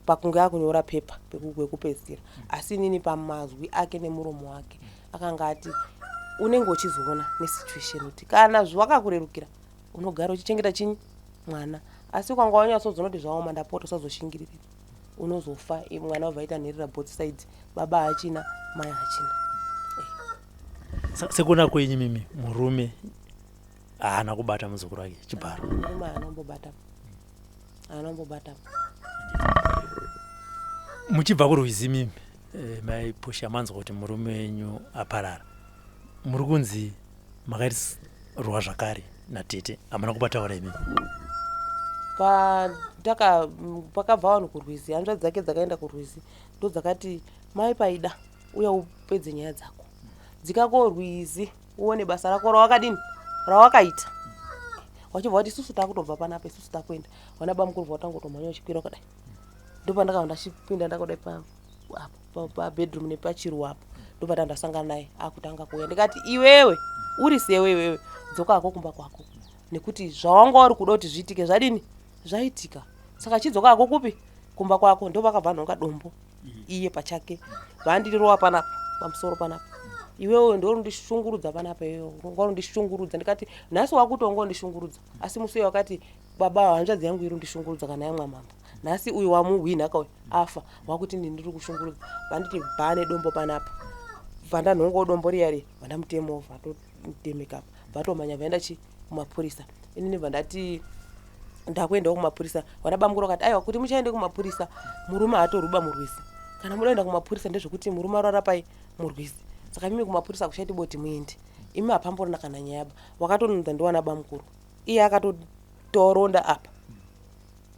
Pakunge akunyora pepa pekupedzisira asi nini pamazwi ake nemuromo wake akanga ati unenge uchizoona nesituation kuti kana zvakakurerukira unogara uchichengeta chinyi mwana asi kwanga wanyatsozoona kuti zvaoma ndapota usazoshingirira unozofa mwana wabvaita nherera both sides baba hachina mai hachina. Sekuona kwenyu mimi murume haana kubata muzukuru wake Chibharo. Murume anombobata. Muchibva kurwizi mimi maipusha manzwa kuti murume wenyu aparara muri kunzi makairwa zvakare natete hamuna kubataura imimi. Pakabva vanhu kurwizi hanzvadzi dzake dzakaenda kurwizi ndo dzakati mai Paida uya upedze nyaya dzako dzikako rwizi uone basa rako rawakaita wachibva kuti isusu takutobva panapa isusu takuenda wana bamukuru vatangotomhanya uchikwira kudai ndopandakava ndachipinda ndakudai pabedroom nepachiru apo ndopata ndasangana naye akutanga kuuya ndikati iwewe uri sewe iwewe dzokako kumba kwako nekuti zvawanga uri kuda kuti zviitike zvaitika saka chidzokako kupi kumba kwako ndopakabva nhonga dombo iye pachake vandirowa panapa pamusoro panapa iwewe ndorundishungurudza panapa iwewe ngorundishungurudza ndikati nhasi wakutonga undishungurudza asi musi wakati baba hanzvadzi yangu iri undishungurudza kana yamwa mamba nhasi uyu wamuhwinhaka uyu afa wakuti ndiri kushungurudza vanditi bhane dombo panapa vandanhonga dombo riyari vandamutemovha vatomutemeka vatomanya vaenda kumapurisa inini vandati ndakuendawo kumapurisa vanabamukuru vakati aiwa kuti muchaende kumapurisa murume hatoruba murwizi kana mudaenda kumapurisa ndezvekuti murume ararapai murwizi saka mimi kumapurisa kuchaiti boti muende imi hapamborina kana nyaba wakatononza ndiwana bamukuru iye akatotoronda apa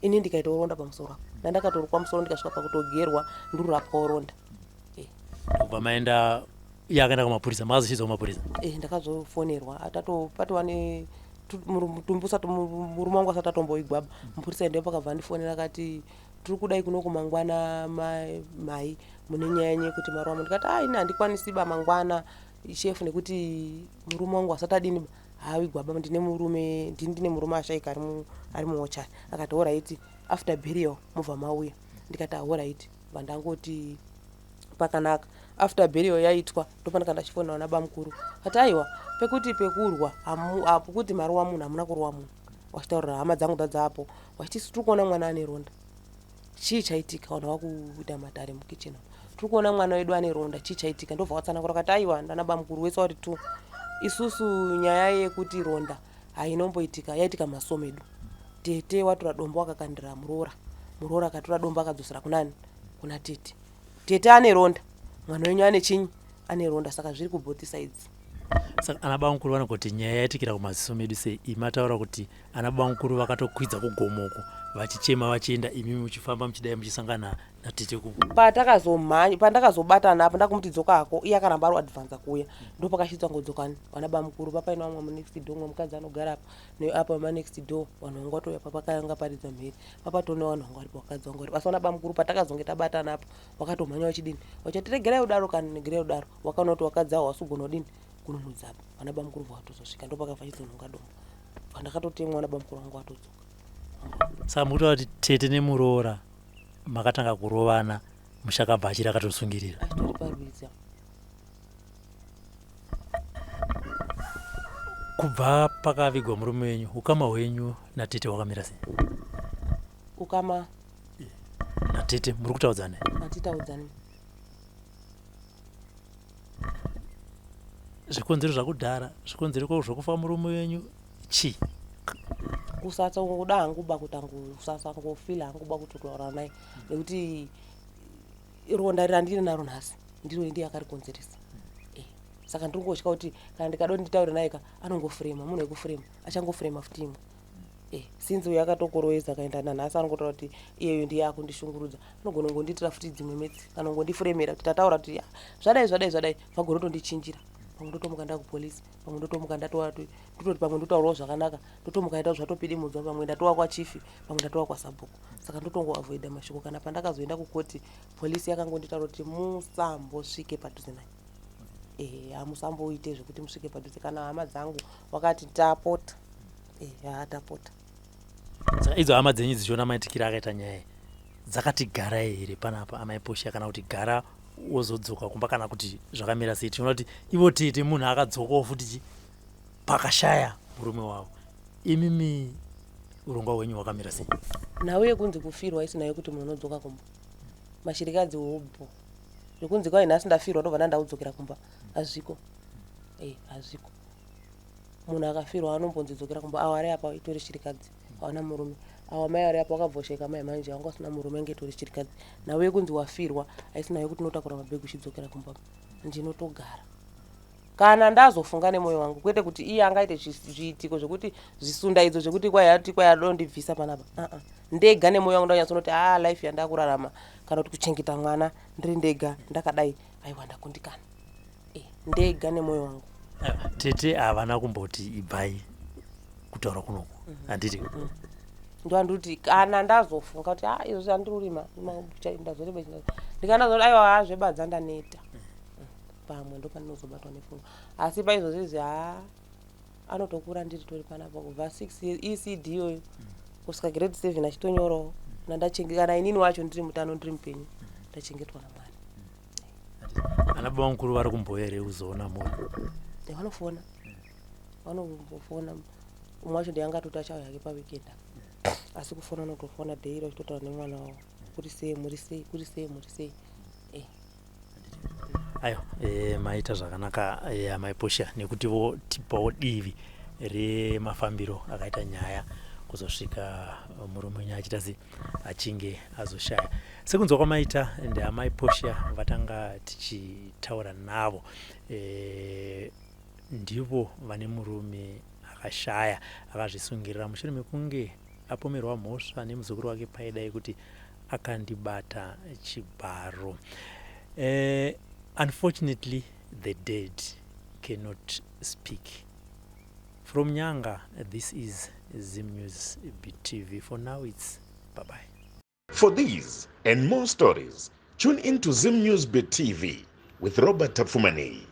ini ndikaitoronda pamusoro apo ndandakatorukwa musoro ndikasvika pakutogerwa ndururapwa oronda. Kubva maenda iye akaenda kumapurisa makazochidza kumapurisa? Ndakazofonerwa patova mutumbusa murume wangu asati atomboigwaba mupurisa ndo pakabva ndifonera akati tiri kudai kunoku mangwana mai mune nyaya yenye kuti maruwa ndikati ini handikwanisiba mangwana shefu nekuti murume wangu asati adini haigwaba ndine murume ashaika ari muochari akati alright after burial mubva mauya ndikati alright vandangoti pakanaka after burial yaitwa ndopandika ndachifonera nabamukuru kati aiwa pekuti pekurwa kuti maruwa munhu hamuna kurowa munhu wachitaurira hama dzangu dzadzapo wachiti tiri kuona mwana ane ronda chii chaitika vanhu vakuita madhare mukicheni tiri kuona mwana wedu ane ronda chii chaitika ndobva watsanangura kati aiwa ndanabamukuru wese wati tu isusu nyaya yekuti ronda hainomboitika yaitika masomedu tete watora dombo akakandira muroora akatora dombo akadzosera kuna tete ane ronda mwana wenyu ane chinyi ane ronda saka zviri kuboth sides. Saka anabamukuru vanogoti nyaya yaitikira kumaziso medu sei imataura kuti anabamukuru vakatokwidza kugomoko vachichema vachienda imimi muchifamba muchidai muchisangana natete kuku pandakazobatana apo ndakumuti dzokako iye akaramba ari advhanza kuuya ndo pakachitwa ngodzokani vana bamukuru papaina vamwe munext door mwe mukadzi anogara apa neapo manext door vanhu vanga vatoya papakanga paridza mheri papatone vanhu vanga varipo vakadzi vanga varipo asi vana bamukuru patakazonge tabatana apo wakatomhanya wachidini wachati regerai udaro kana negerai udaro wakaona kuti wakadzi avo wasugona udini kunonudzapo vana bamukuru vakatozosvika ndo pakabva chizonhonga dombo vandakatotemwa vana bamukuru vangu vatodzoka. Saka mukutaura kuti tete nemuroora makatanga kurovana mushakabva achiri akatosungirira achitori parwiza. Kubva pakavigwa murume wenyu ukama hwenyu natete hwakamira sei? ukama natete muri kutaudzana hatitaudzani. zvikonzero zvakudhara zvikonzero zvokufa murume wenyu chi kusatsa ngoda hanguba kutangu kusasa ngofila hanguba kutokura naye nekuti ronda randiri naro nhasi ndiro ndiye akarikonzeresa. Saka ndingosvika kuti kana ndikadoti nditaure naye ka anongofrema munhu wekufrema achangofrema futi imwe. Since uyo akatokoroesa akaenda nanhasi anongotaura kuti iyeyo ndiye akundishungurudza anogona ngonditira futi dzimwe metsi kana ngondifremera kuti tataura kuti zvadai vagona kutondichinjira pamwe ndotomuka ndakupolisi pamwe ndotomuka ndototi pamwe ndotaurawo zvakanaka ndotomuka ndaita zvatopidimudzwa pamwe ndatowa kwachifi pamwe ndatowa kwasabhuku. Saka ndotongoavoida mashoko kana pandakazoenda kukoti polisi yakangonditaura kuti musambosvike padhuze naye. Hamusamboite zvekuti musvike padhuze kana hama dzangu wakati tapota tapota. Saka idzo hama dzenyu dzichiona maitikiro akaita nyaya dzakati gara here panapa amaiposha kana kuti gara wozodzoka kumba kana kuti zvakamira sei? Tinoona kuti ivo tete munhu akadzokawo futi pakashaya murume wavo. Imimi urongwa hwenyu hwakamira sei? Nawe yekunzi kufirwa isinayo kuti munhu unodzoka kumba. Mashirikadzi wobho zvekunzi kwai nhasi ndafirwa ndobva ndandaudzokera kumba hazviko. Hazviko. Munhu akafirwa anombonzidzokera kumba. Awo ari apa itori shirikadzi hawana murume. Awo mai ari apa wakabvosheka mai manje wanga usina murume ngetori shirikadzi. Nawe yekunzi wafirwa haisinayo kuti unotakura mabhegi uchidzokera kumba. Ndinotogara kana ndazofunga nemwoyo wangu kwete kuti iye angaite zviitiko zvekuti zvisunda idzo zvekuti kwai ati kwai adondibvisa panapa. Ndega nemwoyo wangu ndanyatsooti life yandakurarama kana kuti kuchengeta mwana ndiri ndega ndakadai aiwa ndakundikana. Ndega nemwoyo wangu. Tete havana kumboti ibvai kutaura kunoku handiti ndoanditi kana ndazofunga kuti izvo handirurima ndazoreba ndikandazoti aiwa zvebadza ndaneta pamwe ndopandinozobatwa nefunga. Asi paizvozvizvi anotokura ndiri tori panapa kubva 6 ECD yoyo kusvika grade 7 achitonyorawo kana inini wacho ndiri mutano ndiri mupenyu ndachengetwa naMwari. Ana baba mukuru vari kumboya here kuzoona munhu? Vanofona umwe wacho ndiangatoti achauya hake pawekenda asi kufona unotofona daily uchitotaura nemwana wavo kuri sei muri sei. Ayo maita zvakanaka amaiposha nekutivo tipawo divi remafambiro akaita nyaya kuzosvika murume wenyu achita sei achinge azoshaya. Sekunzwa kwamaita ndeamaiposha vatanga tichitaura navo. Ndivo vane murume akashaya akazvisungirira mushure mekunge apomerwa mhosva nemuzukuru wake Paida yekuti akandibata chibharo. Unfortunately, the dead cannot speak. From Nyanga, this is Zim News BTV. For now, it's bye-bye. For these and more stories, tune into Zim News BTV with Robert Tafumani.